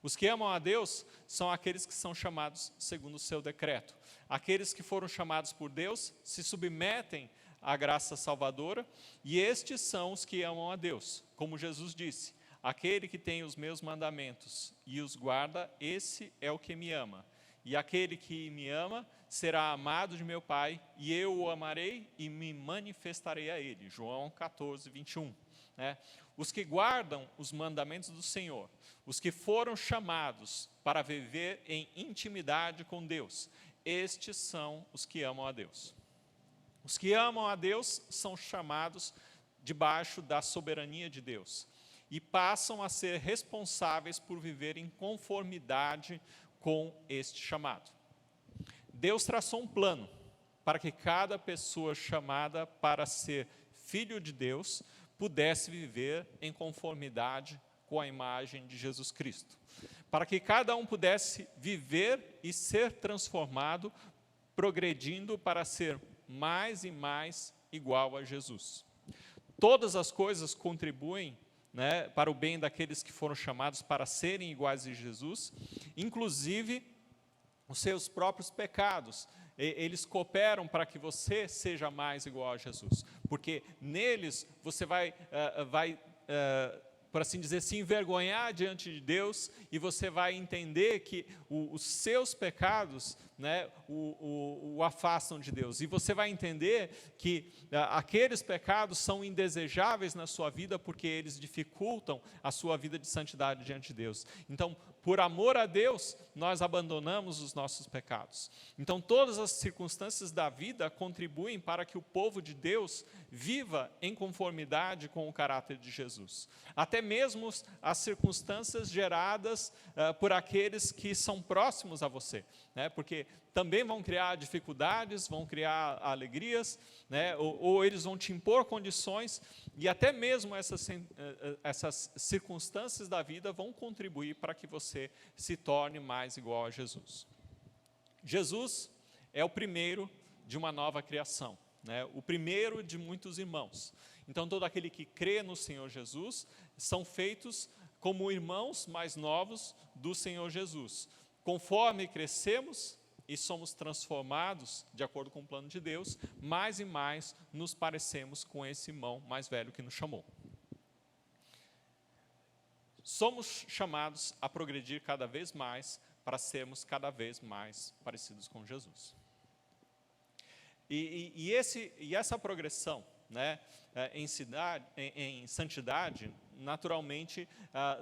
Os que amam a Deus são aqueles que são chamados segundo o seu decreto. Aqueles que foram chamados por Deus se submetem à graça salvadora, e estes são os que amam a Deus. Como Jesus disse, aquele que tem os meus mandamentos e os guarda, esse é o que me ama. E aquele que me ama será amado de meu Pai, e eu o amarei e me manifestarei a ele. João 14, 21. Os que guardam os mandamentos do Senhor, os que foram chamados para viver em intimidade com Deus, estes são os que amam a Deus. Os que amam a Deus são chamados debaixo da soberania de Deus e passam a ser responsáveis por viver em conformidade com este chamado. Deus traçou um plano para que cada pessoa chamada para ser filho de Deus pudesse viver em conformidade com a imagem de Jesus Cristo. Para que cada um pudesse viver e ser transformado, progredindo para ser mais e mais igual a Jesus. Todas as coisas contribuem, para o bem daqueles que foram chamados para serem iguais a Jesus, inclusive os seus próprios pecados. Eles cooperam para que você seja mais igual a Jesus, porque neles você vai, por assim dizer, se envergonhar diante de Deus, e você vai entender que os seus pecados o afastam de Deus, e você vai entender que aqueles pecados são indesejáveis na sua vida, porque eles dificultam a sua vida de santidade diante de Deus. Então, por amor a Deus, nós abandonamos os nossos pecados. Então, todas as circunstâncias da vida contribuem para que o povo de Deus viva em conformidade com o caráter de Jesus. Até mesmo as circunstâncias geradas por aqueles que são próximos a você, porque também vão criar dificuldades, vão criar alegrias, ou eles vão te impor condições, e até mesmo essas circunstâncias da vida vão contribuir para que você se torne mais igual a Jesus. Jesus é o primeiro de uma nova criação, o primeiro de muitos irmãos. Então, todo aquele que crê no Senhor Jesus são feitos como irmãos mais novos do Senhor Jesus. Conforme crescemos e somos transformados, de acordo com o plano de Deus, mais e mais nos parecemos com esse irmão mais velho que nos chamou. Somos chamados a progredir cada vez mais para sermos cada vez mais parecidos com Jesus. E essa progressão, em santidade, naturalmente,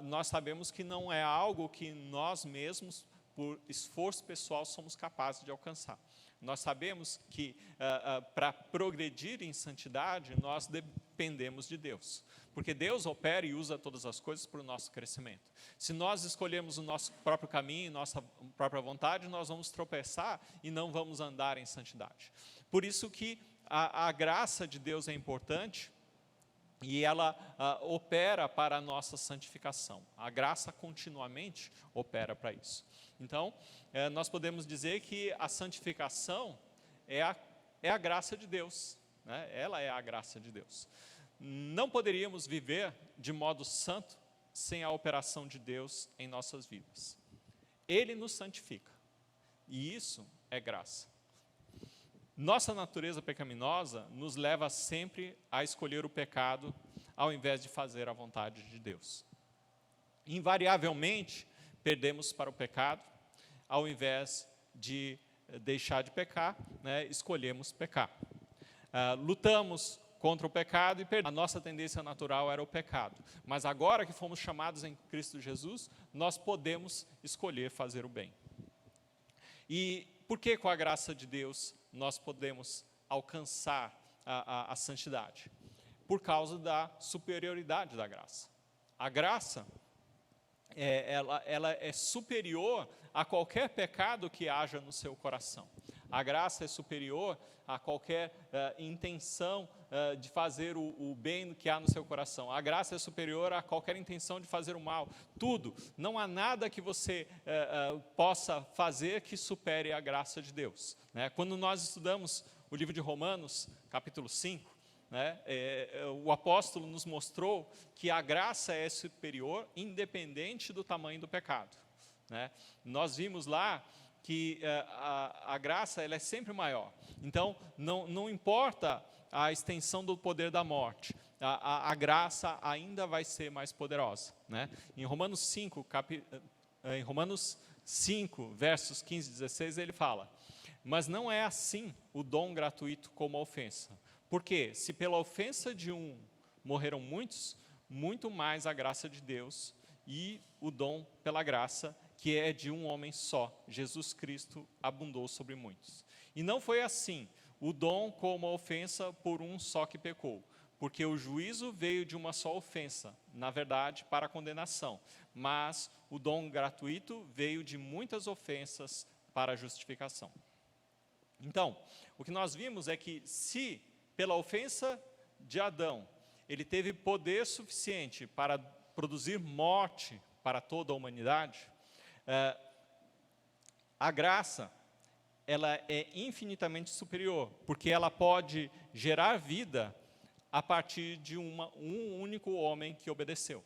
nós sabemos que não é algo que nós mesmos, por esforço pessoal, somos capazes de alcançar. Nós sabemos que para progredir em santidade, nós dependemos de Deus, porque Deus opera e usa todas as coisas para o nosso crescimento. Se nós escolhermos o nosso próprio caminho, nossa própria vontade, nós vamos tropeçar e não vamos andar em santidade. Por isso que a graça de Deus é importante, e ela opera para a nossa santificação. A graça continuamente opera para isso. Então, nós podemos dizer que a santificação é a graça de Deus. Ela é a graça de Deus. Não poderíamos viver de modo santo sem a operação de Deus em nossas vidas. Ele nos santifica, e isso é graça. Nossa natureza pecaminosa nos leva sempre a escolher o pecado ao invés de fazer a vontade de Deus. Invariavelmente, perdemos para o pecado, ao invés de deixar de pecar, escolhemos pecar. Lutamos contra o pecado e perdemos. A nossa tendência natural era o pecado, mas agora que fomos chamados em Cristo Jesus, nós podemos escolher fazer o bem. E por que, com a graça de Deus, nós podemos alcançar a santidade? Por causa da superioridade da graça. A graça, ela é superior a qualquer pecado que haja no seu coração. A graça é superior a qualquer intenção de fazer o bem que há no seu coração. A graça é superior a qualquer intenção de fazer o mal. Tudo. Não há nada que você possa fazer que supere a graça de Deus. Quando nós estudamos o livro de Romanos, capítulo 5, o apóstolo nos mostrou que a graça é superior independente do tamanho do pecado. né? Nós vimos lá que a graça ela é sempre maior. Então, não importa a extensão do poder da morte, a graça ainda vai ser mais poderosa, né? Em Romanos 5, versos 15 e 16, ele fala: mas não é assim o dom gratuito como a ofensa. Porque se pela ofensa de um morreram muitos, muito mais a graça de Deus e o dom pela graça, que é de um homem só, Jesus Cristo, abundou sobre muitos. E não foi assim o dom como a ofensa por um só que pecou, porque o juízo veio de uma só ofensa, na verdade, para a condenação, mas o dom gratuito veio de muitas ofensas para a justificação. Então, o que nós vimos é que se pela ofensa de Adão, ele teve poder suficiente para produzir morte para toda a humanidade, a graça, ela é infinitamente superior, porque ela pode gerar vida a partir de um único homem que obedeceu.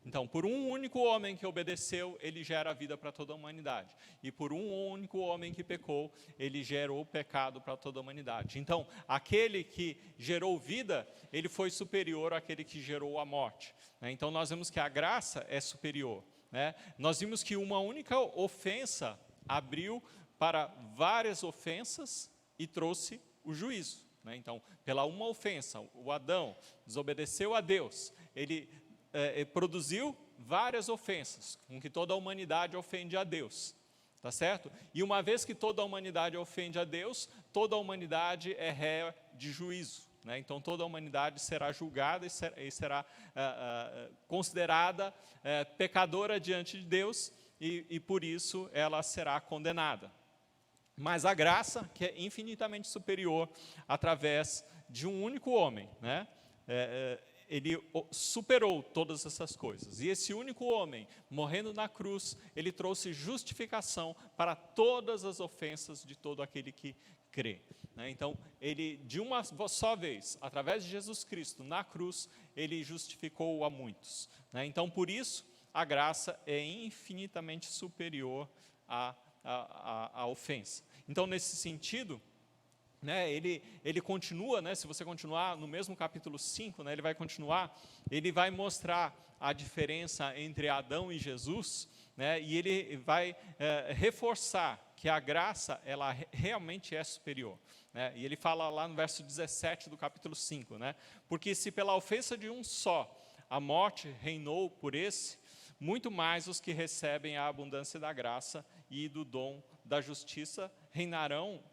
Então, por um único homem que obedeceu, ele gera vida para toda a humanidade. E por um único homem que pecou, ele gerou o pecado para toda a humanidade. Então, aquele que gerou vida, ele foi superior àquele que gerou a morte, né? Então, nós vemos que a graça é superior, né? Nós vimos que uma única ofensa abriu para várias ofensas e trouxe o juízo, né? Então, pela uma ofensa, o Adão desobedeceu a Deus, ele produziu várias ofensas, com que toda a humanidade ofende a Deus, tá certo? E uma vez que toda a humanidade ofende a Deus, toda a humanidade é ré de juízo, né? Então toda a humanidade será julgada e será considerada pecadora diante de Deus, e por isso ela será condenada. Mas a graça, que é infinitamente superior, através de um único homem, né? Ele superou todas essas coisas. E esse único homem, morrendo na cruz, ele trouxe justificação para todas as ofensas de todo aquele que crê, né? Então, ele, de uma só vez, através de Jesus Cristo, na cruz, ele justificou a muitos, né? Então, por isso, a graça é infinitamente superior à ofensa. Então, nesse sentido, né, ele continua, né, se você continuar no mesmo capítulo 5, né, ele vai mostrar a diferença entre Adão e Jesus, né, e ele vai reforçar que a graça, ela realmente é superior, né, e ele fala lá no verso 17 do capítulo 5, né, porque se pela ofensa de um só a morte reinou por esse, muito mais os que recebem a abundância da graça e do dom da justiça reinarão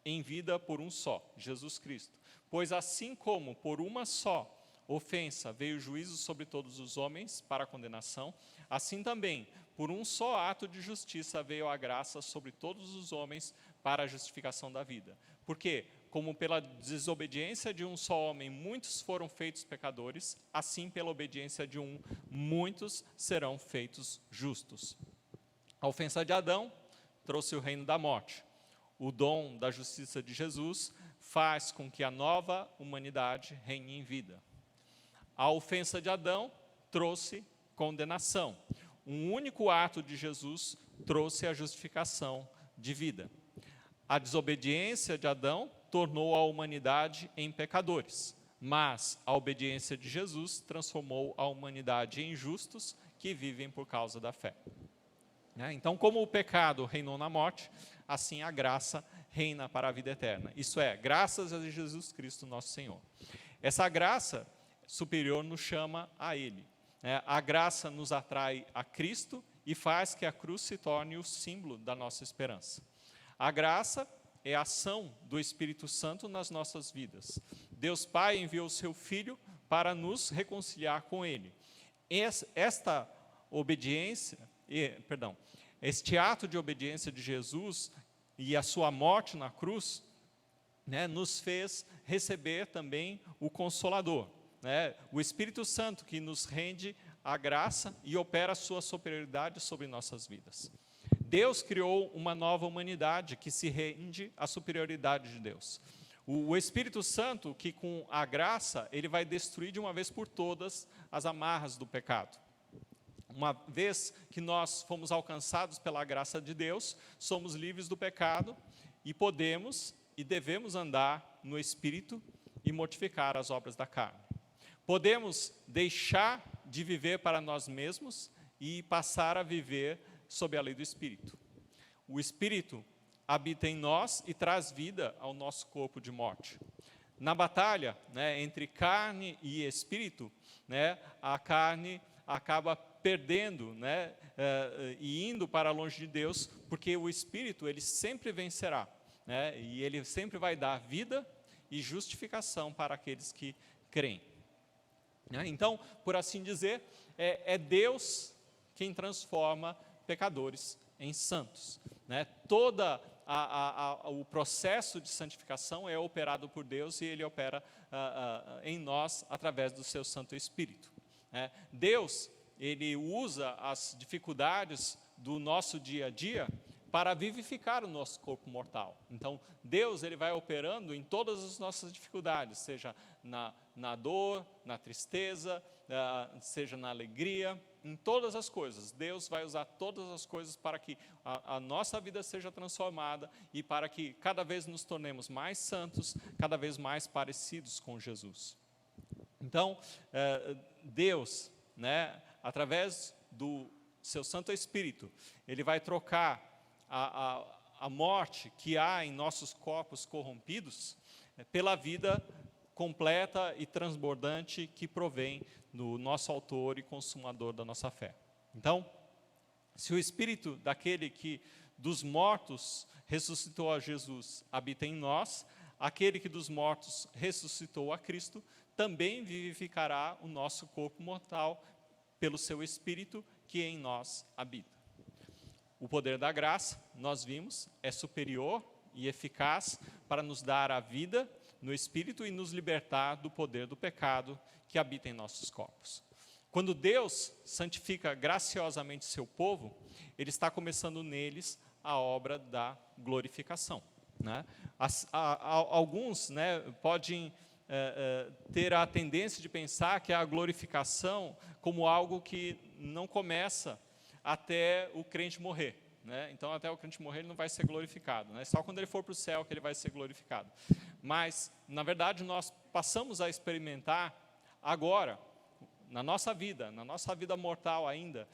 em vida por um só, Jesus Cristo. Pois assim como por uma só ofensa veio o juízo sobre todos os homens para a condenação, assim também, por um só ato de justiça veio a graça sobre todos os homens para a justificação da vida. Porque, como pela desobediência de um só homem muitos foram feitos pecadores, assim pela obediência de um, muitos serão feitos justos. A ofensa de Adão trouxe o reino da morte. O dom da justiça de Jesus faz com que a nova humanidade reine em vida. A ofensa de Adão trouxe condenação. Um único ato de Jesus trouxe a justificação de vida. A desobediência de Adão tornou a humanidade em pecadores, mas a obediência de Jesus transformou a humanidade em justos que vivem por causa da fé. Então, como o pecado reinou na morte, assim a graça reina para a vida eterna. Isso é, graças a Jesus Cristo, nosso Senhor. Essa graça superior nos chama a Ele, né? A graça nos atrai a Cristo e faz que a cruz se torne o símbolo da nossa esperança. A graça é a ação do Espírito Santo nas nossas vidas. Deus Pai enviou o seu Filho para nos reconciliar com Ele. Esta obediência, este ato de obediência de Jesus e a sua morte na cruz, né, nos fez receber também o Consolador, né, o Espírito Santo, que nos rende a graça e opera a sua superioridade sobre nossas vidas. Deus criou uma nova humanidade que se rende à superioridade de Deus. O Espírito Santo, que com a graça, ele vai destruir de uma vez por todas as amarras do pecado. Uma vez que nós fomos alcançados pela graça de Deus, somos livres do pecado e podemos e devemos andar no Espírito e mortificar as obras da carne. Podemos deixar de viver para nós mesmos e passar a viver sob a lei do Espírito. O Espírito habita em nós e traz vida ao nosso corpo de morte. Na batalha, né, entre carne e espírito, né, a carne acaba perdendo, né, e indo para longe de Deus, porque o Espírito ele sempre vencerá, né, e ele sempre vai dar vida e justificação para aqueles que creem. Então, por assim dizer, é Deus quem transforma pecadores em santos. Né? Todo o processo de santificação é operado por Deus e Ele opera em nós através do seu Santo Espírito. Né? Deus, Ele usa as dificuldades do nosso dia a dia para vivificar o nosso corpo mortal. Então, Deus ele vai operando em todas as nossas dificuldades, seja na dor, na tristeza, seja na alegria, em todas as coisas. Deus vai usar todas as coisas para que a nossa vida seja transformada e para que cada vez nos tornemos mais santos, cada vez mais parecidos com Jesus. Então, Deus, né, através do seu Santo Espírito, Ele vai trocar a morte que há em nossos corpos corrompidos pela vida completa e transbordante que provém do nosso autor e consumador da nossa fé. Então, se o Espírito daquele que dos mortos ressuscitou a Jesus habita em nós, aquele que dos mortos ressuscitou a Cristo também vivificará o nosso corpo mortal pelo seu Espírito que em nós habita. O poder da graça, nós vimos, é superior e eficaz para nos dar a vida no Espírito e nos libertar do poder do pecado que habita em nossos corpos. Quando Deus santifica graciosamente seu povo, Ele está começando neles a obra da glorificação. Né? Alguns, né, podem ter a tendência de pensar que a glorificação como algo que não começa até o crente morrer. Né? Então, até o crente morrer, ele não vai ser glorificado. Né? Só quando ele for para o céu que ele vai ser glorificado. Mas, na verdade, nós passamos a experimentar agora, na nossa vida mortal ainda,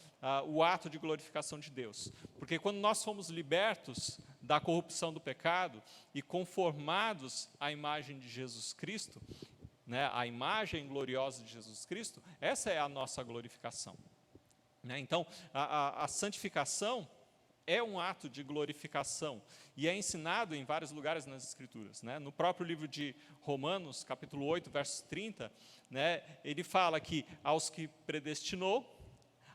o ato de glorificação de Deus. Porque quando nós fomos libertos da corrupção do pecado e conformados à imagem de Jesus Cristo, né, a imagem gloriosa de Jesus Cristo, essa é a nossa glorificação. Então, a santificação é um ato de glorificação e é ensinado em vários lugares nas Escrituras. Né? No próprio livro de Romanos, capítulo 8, verso 30, né, ele fala que aos que predestinou,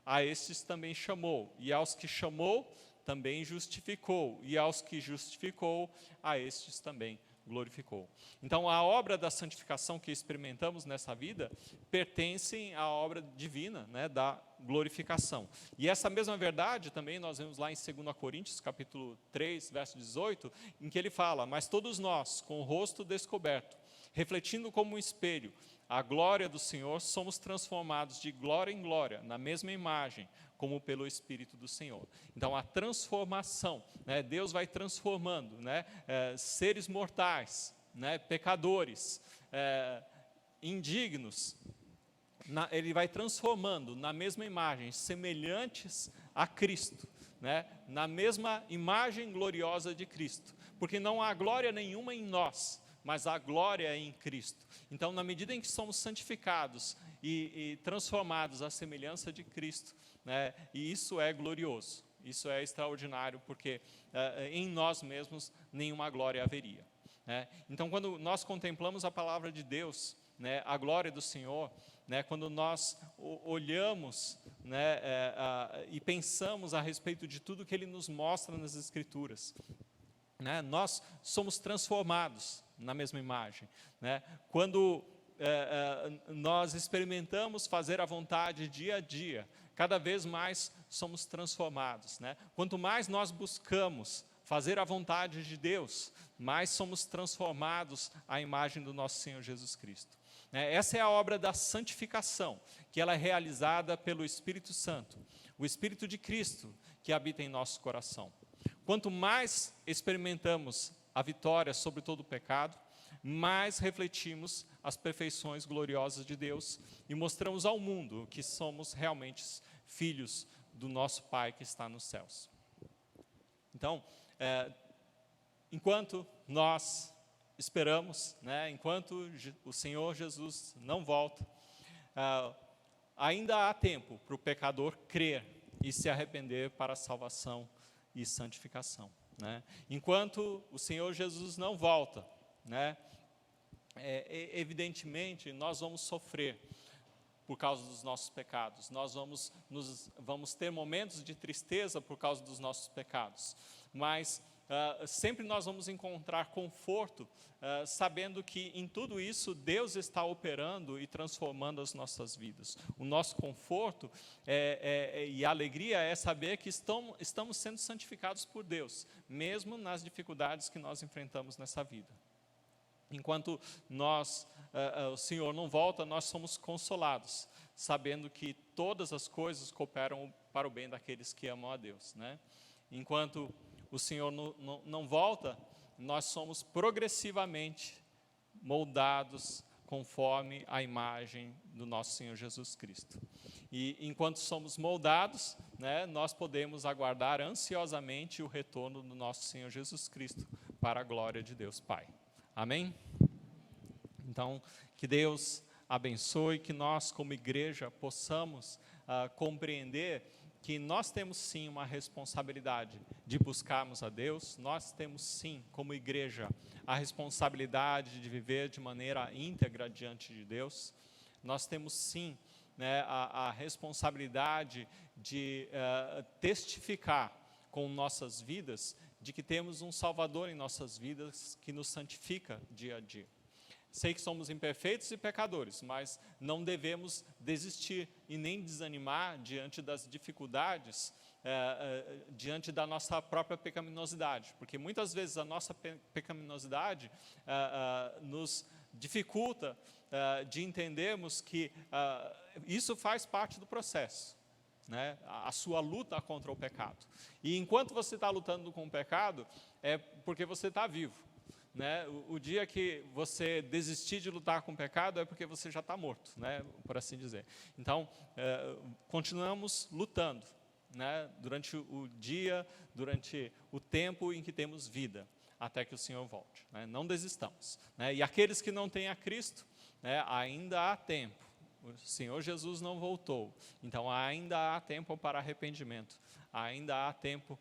a estes também chamou, e aos que chamou, também justificou, e aos que justificou, a estes também glorificou. Então, a obra da santificação que experimentamos nessa vida pertence à obra divina, né, da glorificação. E essa mesma verdade também nós vemos lá em 2 Coríntios, capítulo 3, verso 18, em que ele fala: mas todos nós, com o rosto descoberto, refletindo como um espelho a glória do Senhor, somos transformados de glória em glória, na mesma imagem, como pelo Espírito do Senhor. Então, a transformação, né, Deus vai transformando, né, seres mortais, né, pecadores, indignos, Ele vai transformando na mesma imagem, semelhantes a Cristo, né, na mesma imagem gloriosa de Cristo, porque não há glória nenhuma em nós, mas a glória é em Cristo. Então, na medida em que somos santificados e transformados à semelhança de Cristo, né, e isso é glorioso, isso é extraordinário, porque em nós mesmos nenhuma glória haveria. Né? Então, quando nós contemplamos a palavra de Deus, né, a glória do Senhor, né, quando nós olhamos, né, e pensamos a respeito de tudo que Ele nos mostra nas Escrituras, né, nós somos transformados na mesma imagem. Né? Quando nós experimentamos fazer a vontade dia a dia, cada vez mais somos transformados. Né? Quanto mais nós buscamos fazer a vontade de Deus, mais somos transformados à imagem do nosso Senhor Jesus Cristo. Essa é a obra da santificação, que ela é realizada pelo Espírito Santo, o Espírito de Cristo que habita em nosso coração. Quanto mais experimentamos a vitória sobre todo o pecado, mais refletimos as perfeições gloriosas de Deus e mostramos ao mundo que somos realmente filhos do nosso Pai que está nos céus. Então, enquanto nós esperamos, enquanto o Senhor Jesus não volta, ainda há tempo para o pecador crer e se arrepender para a salvação e santificação. Enquanto o Senhor Jesus não volta, evidentemente nós vamos sofrer por causa dos nossos pecados, nós vamos ter momentos de tristeza por causa dos nossos pecados, mas sempre nós vamos encontrar conforto, sabendo que em tudo isso Deus está operando e transformando as nossas vidas. O nosso conforto e a alegria é saber que estamos sendo santificados por Deus, mesmo nas dificuldades que nós enfrentamos nessa vida. Enquanto o Senhor não volta, nós somos consolados, sabendo que todas as coisas cooperam para o bem daqueles que amam a Deus. Enquanto o Senhor não volta, nós somos progressivamente moldados conforme a imagem do nosso Senhor Jesus Cristo. E enquanto somos moldados, nós podemos aguardar ansiosamente o retorno do nosso Senhor Jesus Cristo para a glória de Deus Pai. Amém? Então, que Deus abençoe, que nós como igreja possamos compreender que nós temos sim uma responsabilidade de buscarmos a Deus, nós temos sim como igreja a responsabilidade de viver de maneira íntegra diante de Deus, nós temos sim a responsabilidade de testificar com nossas vidas de que temos um Salvador em nossas vidas que nos santifica dia a dia. Sei que somos imperfeitos e pecadores, mas não devemos desistir e nem desanimar diante das dificuldades, diante da nossa própria pecaminosidade, porque muitas vezes a nossa pecaminosidade nos dificulta de entendermos que isso faz parte do processo. A sua luta contra o pecado. E enquanto você está lutando com o pecado, é porque você está vivo. O dia que você desistir de lutar com o pecado é porque você já está morto, por assim dizer. Então, continuamos lutando, durante o dia, durante o tempo em que temos vida, até que o Senhor volte. Não desistamos. E aqueles que não têm a Cristo, ainda há tempo. O Senhor Jesus não voltou, então ainda há tempo para arrependimento, ainda há tempo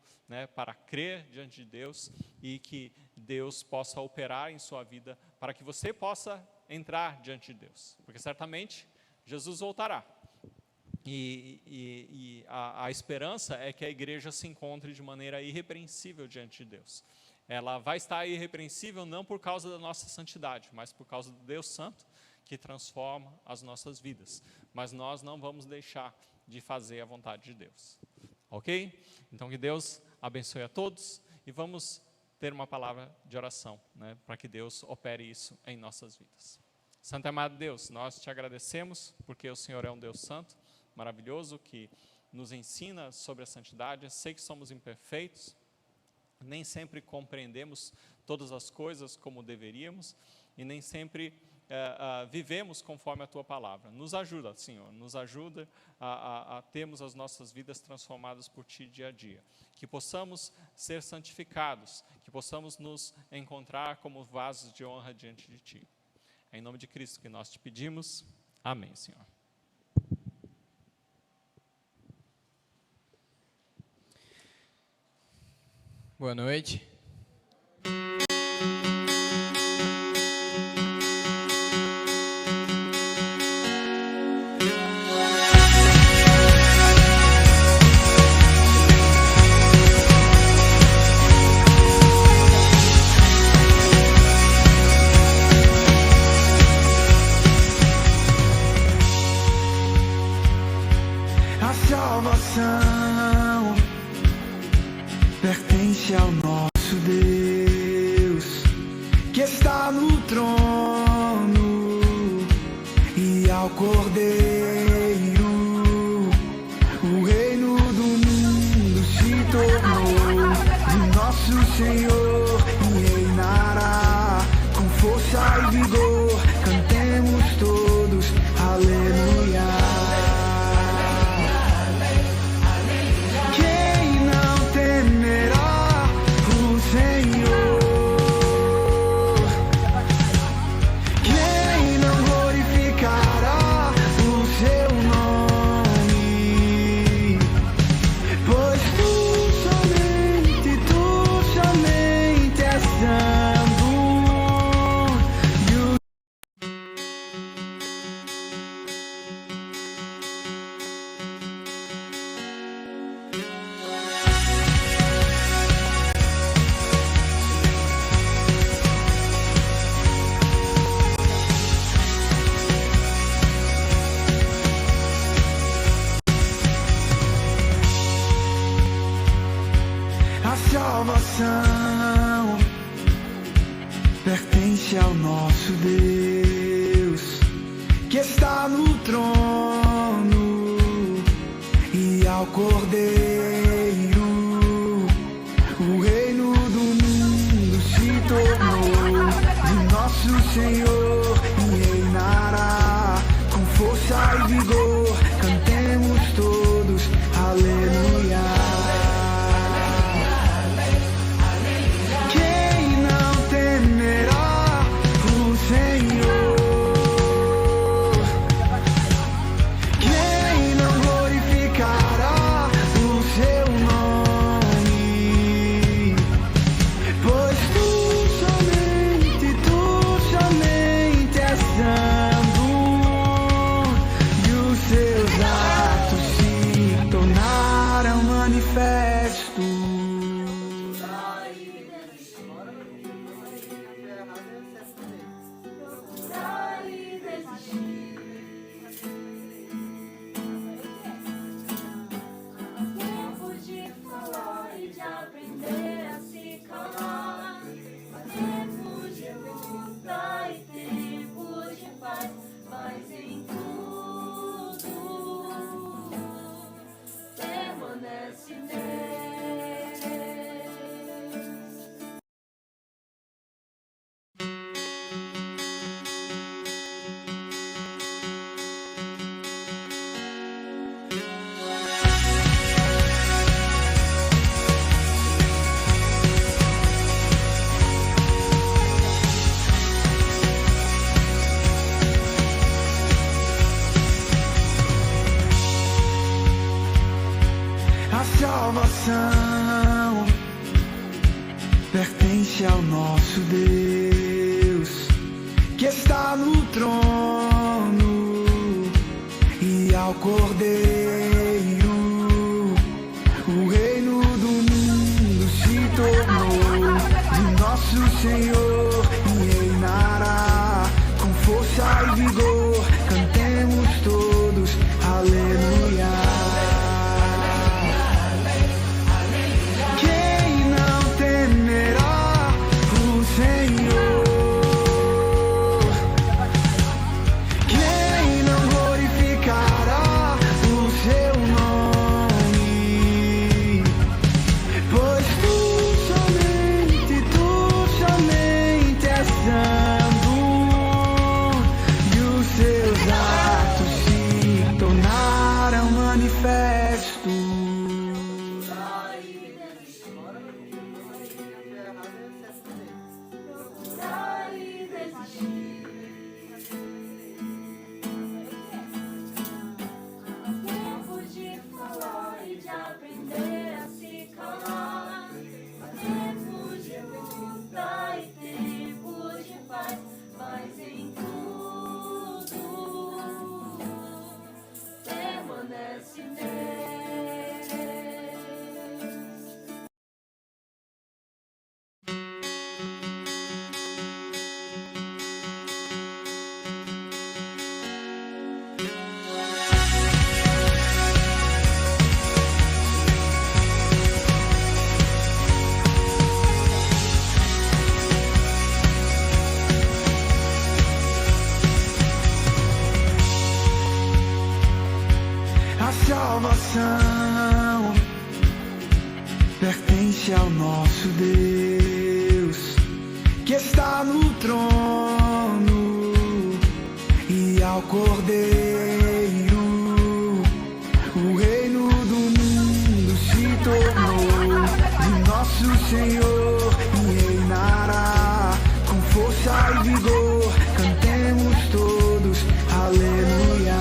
para crer diante de Deus e que Deus possa operar em sua vida para que você possa entrar diante de Deus, porque certamente Jesus voltará e a esperança é que a igreja se encontre de maneira irrepreensível diante de Deus. Ela vai estar irrepreensível não por causa da nossa santidade, mas por causa do Deus Santo, que transforma as nossas vidas. Mas nós não vamos deixar de fazer a vontade de Deus. Ok? Então que Deus abençoe a todos e vamos ter uma palavra de oração, para que Deus opere isso em nossas vidas. Santo e amado Deus, nós te agradecemos porque o Senhor é um Deus santo, maravilhoso, que nos ensina sobre a santidade. Sei que somos imperfeitos, nem sempre compreendemos todas as coisas como deveríamos e nem sempre vivemos conforme a Tua Palavra. Nos ajuda, Senhor, nos ajuda a termos as nossas vidas transformadas por Ti dia a dia. Que possamos ser santificados, que possamos nos encontrar como vasos de honra diante de Ti. É em nome de Cristo que nós te pedimos. Amém, Senhor. Boa noite. A salvação pertence ao nosso Deus, que está no trono, ao Cordeiro, o reino do mundo se tornou de nosso Senhor e reinará com força e vigor. Cantemos todos, aleluia. Quem não temerá o Senhor? Quem não glorificará o seu nome? Pois tu somente és santo. E o A salvação pertence ao nosso Deus, que está no trono, e ao Cordeiro. O reino do mundo se tornou de nosso Senhor e reinará com força e vigor. Cantemos todos, aleluia. Quem não temerá o Senhor? Quem não glorificará o seu nome? Pois tu somente és santo, e o seu salvação pertence ao nosso Deus, que está no trono, e ao Cordeiro. O reino do mundo se tornou de nosso Senhor, e reinará com força e vigor. Cantemos todos, aleluia.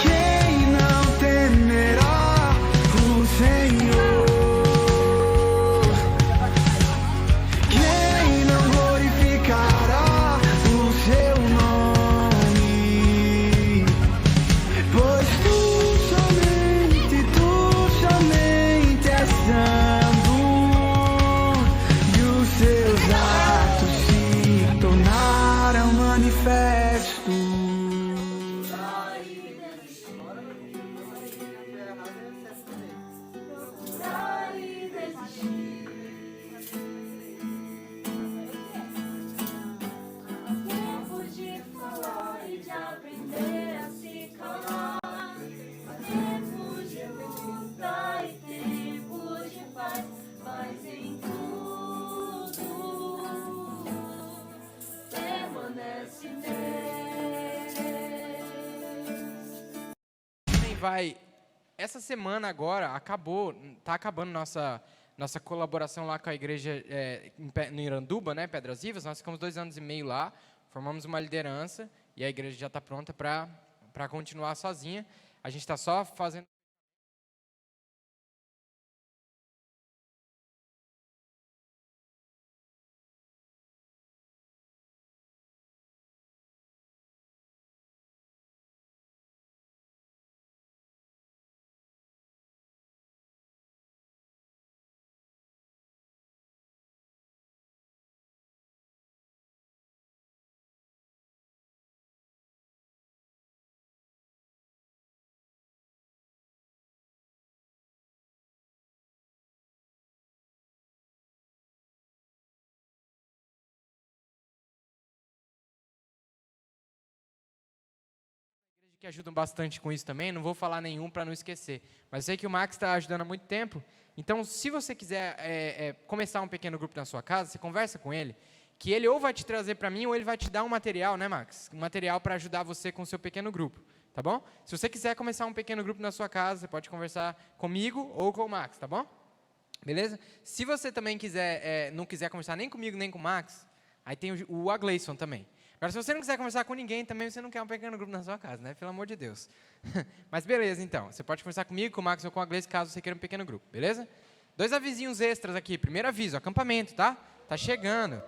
Quem não temerá o Senhor? Quem não glorificará o seu nome? Pois tu somente és santo, e os seus atos se tornaram manifestos. Tempo de falar e de aprender a se calar. Tempo de luta e tempo de paz. Mas em tudo permanece Deus. Também vai. Essa semana agora tá acabando nossa colaboração lá com a igreja no Iranduba, né, Pedras Vivas. Nós ficamos 2 anos e meio lá, formamos uma liderança e a igreja já está pronta para continuar sozinha. A gente está só fazendo. Que ajudam bastante com isso também, não vou falar nenhum para não esquecer, mas eu sei que o Max está ajudando há muito tempo, então se você quiser começar um pequeno grupo na sua casa, você conversa com ele, que ele ou vai te trazer para mim, ou ele vai te dar um material, né, Max? Um material para ajudar você com o seu pequeno grupo, tá bom? Se você quiser começar um pequeno grupo na sua casa, você pode conversar comigo ou com o Max, tá bom? Beleza? Se você também quiser, não quiser conversar nem comigo, nem com o Max, aí tem o Agleison também. Agora, se você não quiser conversar com ninguém, também você não quer um pequeno grupo na sua casa, né? Pelo amor de Deus. Mas beleza, então. Você pode conversar comigo, com o Max ou com a Gleice, caso você queira um pequeno grupo, beleza? 2 avisinhos extras aqui. Primeiro aviso, acampamento, tá? Tá chegando.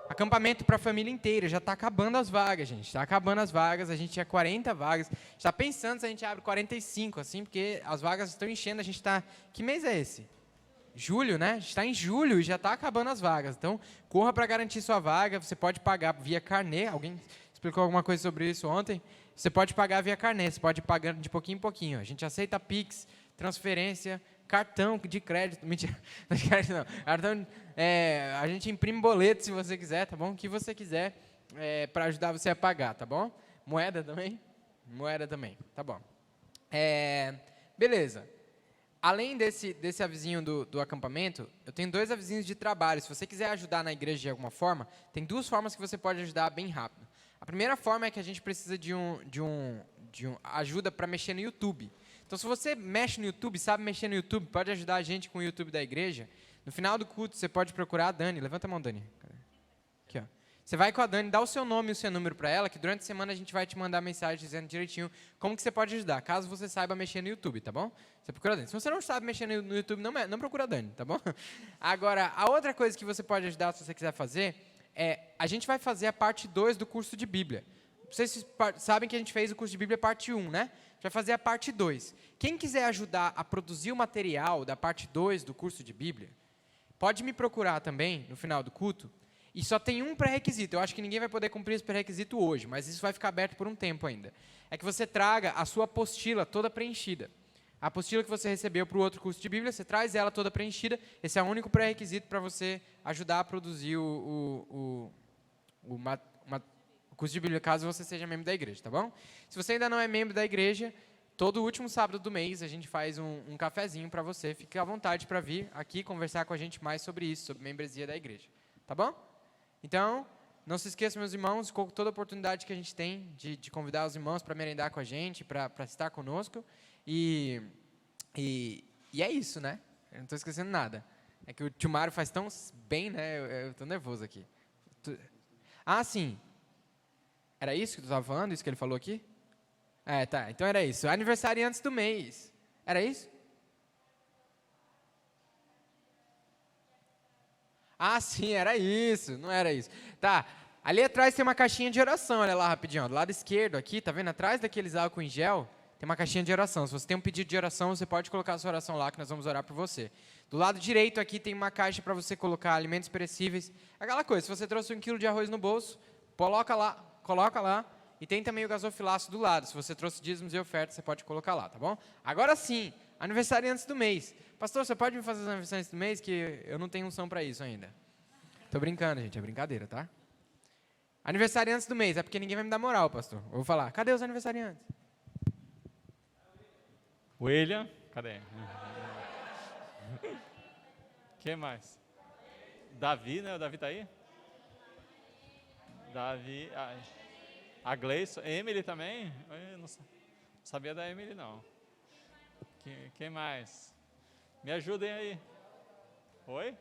Acampamento para a família inteira. Já está acabando as vagas, gente. Está acabando as vagas. A gente tinha 40 vagas. Está pensando se a gente abre 45, assim, porque as vagas estão enchendo. A gente está... Que mês é esse? Julho, né? A gente está em julho e já está acabando as vagas. Então, corra para garantir sua vaga. Você pode pagar via carnê. Alguém explicou alguma coisa sobre isso ontem? Você pode pagar via carnê. Você pode ir pagando de pouquinho em pouquinho. A gente aceita Pix, transferência, cartão de crédito. Mentira, não de crédito não. Cartão, a gente imprime boleto se você quiser, tá bom? O que você quiser para ajudar você a pagar, tá bom? Moeda também? Moeda também, tá bom. Beleza. Além desse avisinho do acampamento, eu tenho 2 avisinhos de trabalho. Se você quiser ajudar na igreja de alguma forma, tem 2 formas que você pode ajudar bem rápido. A primeira forma é que a gente precisa de ajuda para mexer no YouTube. Então, se você mexe no YouTube, sabe mexer no YouTube, pode ajudar a gente com o YouTube da igreja. No final do culto, você pode procurar a Dani. Levanta a mão, Dani. Aqui, ó. Você vai com a Dani, dá o seu nome e o seu número para ela, que durante a semana a gente vai te mandar mensagem dizendo direitinho como que você pode ajudar, caso você saiba mexer no YouTube, tá bom? Você procura a Dani. Se você não sabe mexer no YouTube, não procura a Dani, tá bom? Agora, a outra coisa que você pode ajudar, se você quiser fazer, a gente vai fazer a parte 2 do curso de Bíblia. Vocês sabem que a gente fez o curso de Bíblia parte 1, né? A gente vai fazer a parte 2. Quem quiser ajudar a produzir o material da parte 2 do curso de Bíblia, pode me procurar também no final do culto. E só tem um pré-requisito. Eu acho que ninguém vai poder cumprir esse pré-requisito hoje, mas isso vai ficar aberto por um tempo ainda. É que você traga a sua apostila toda preenchida. A apostila que você recebeu para o outro curso de Bíblia, você traz ela toda preenchida. Esse é o único pré-requisito para você ajudar a produzir o curso de Bíblia, caso você seja membro da igreja, tá bom? Se você ainda não é membro da igreja, todo último sábado do mês a gente faz um cafezinho para você. Fique à vontade para vir aqui conversar com a gente mais sobre isso, sobre membresia da igreja, tá bom? Então, não se esqueçam, meus irmãos, com toda oportunidade que a gente tem de convidar os irmãos para merendar com a gente, para estar conosco. E é isso, né? Eu não estou esquecendo nada. É que o tio Mário faz tão bem, né? Eu estou nervoso aqui. Ah, sim. Era isso que tu estava falando? Isso que ele falou aqui? Tá. Então era isso. Aniversariantes do mês. Era isso? Ah, sim, era isso. Não era isso. Tá. Ali atrás tem uma caixinha de oração. Olha lá rapidinho. Ó. Do lado esquerdo aqui, tá vendo? Atrás daqueles álcool em gel, tem uma caixinha de oração. Se você tem um pedido de oração, você pode colocar a sua oração lá, que nós vamos orar por você. Do lado direito aqui tem uma caixa para você colocar alimentos perecíveis. Aquela coisa, se você trouxe 1 quilo de arroz no bolso, coloca lá. E tem também o gasofilaço do lado. Se você trouxe dízimos e ofertas, você pode colocar lá, tá bom? Agora sim, aniversariantes do mês. Pastor, você pode me fazer os aniversariantes do mês? Que eu não tenho unção para isso ainda. Tô brincando, gente, é brincadeira, tá? Aniversariantes do mês, é porque ninguém vai me dar moral, pastor. Eu vou falar, cadê os aniversariantes? William, cadê? Quem mais? Davi, né? O Davi tá aí? Davi, a Gleison, Emily também? Eu não sabia da Emily, não. Quem mais? Me ajudem aí. Oi?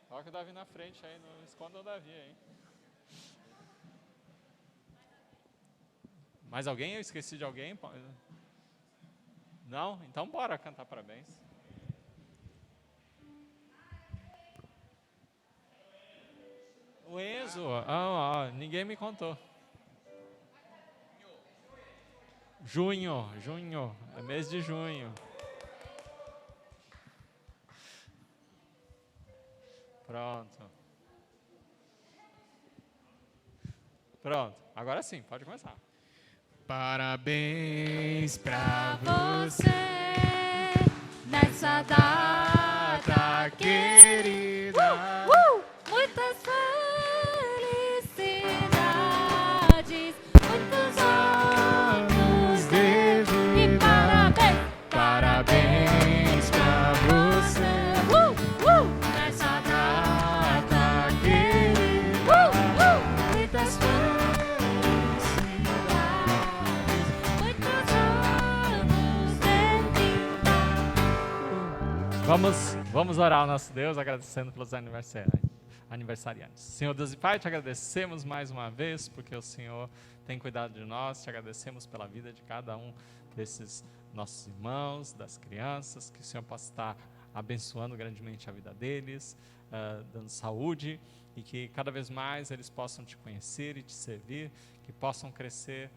Coloca o Davi na frente aí, não esconda o Davi aí. Mais alguém? Eu esqueci de alguém? Não? Então bora cantar parabéns. O Enzo, ninguém me contou. Junho, é mês de junho. Pronto, agora sim, pode começar. Parabéns pra Você nessa data querida. Muitas felicidades, muitos anos de vida. E parabéns, Parabéns pra você nessa data querida. muitas felicidades, muitos anos de vida. Vamos orar ao nosso Deus, agradecendo pelos aniversariantes. Senhor Deus e Pai, te agradecemos mais uma vez, porque o Senhor tem cuidado de nós, te agradecemos pela vida de cada um desses nossos irmãos, das crianças, que o Senhor possa estar abençoando grandemente a vida deles, dando saúde, e que cada vez mais eles possam te conhecer e te servir, que possam crescer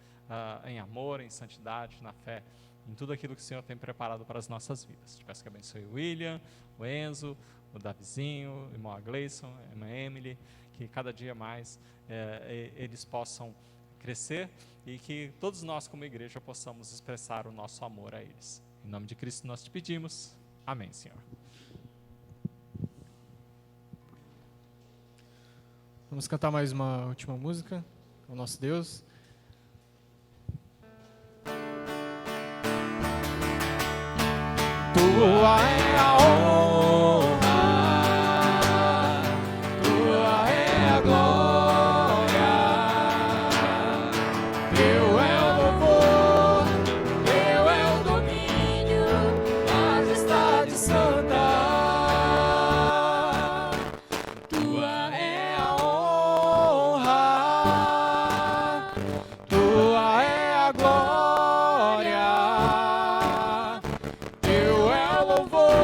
em amor, em santidade, na fé, em tudo aquilo que o Senhor tem preparado para as nossas vidas. Te peço que abençoe o William, o Enzo, o Davizinho, o irmão Gleison, a irmã Emily, que cada dia mais eles possam crescer e que todos nós como igreja possamos expressar o nosso amor a eles. Em nome de Cristo nós te pedimos. Amém, Senhor. Vamos cantar mais uma última música ao nosso Deus. Tua é a honra, tua é a glória, teu é o louvor, teu é o domínio, majestade santa. Tua é a honra, tua é a glória. Teu é o louvor,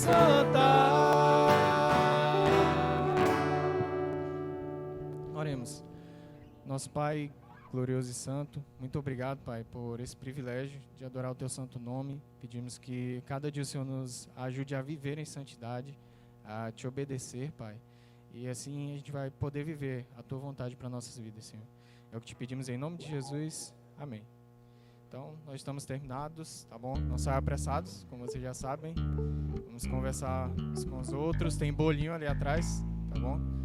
santa. Oremos. Nosso Pai glorioso e santo, muito obrigado, Pai, por esse privilégio de adorar o Teu santo nome. Pedimos que cada dia o Senhor nos ajude a viver em santidade, a Te obedecer, Pai. E assim a gente vai poder viver a Tua vontade para nossas vidas, Senhor. É o que Te pedimos em nome de Jesus. Amém. Então, nós estamos terminados, tá bom? Não saiam apressados, como vocês já sabem. Vamos conversar uns com os outros. Tem bolinho ali atrás, tá bom?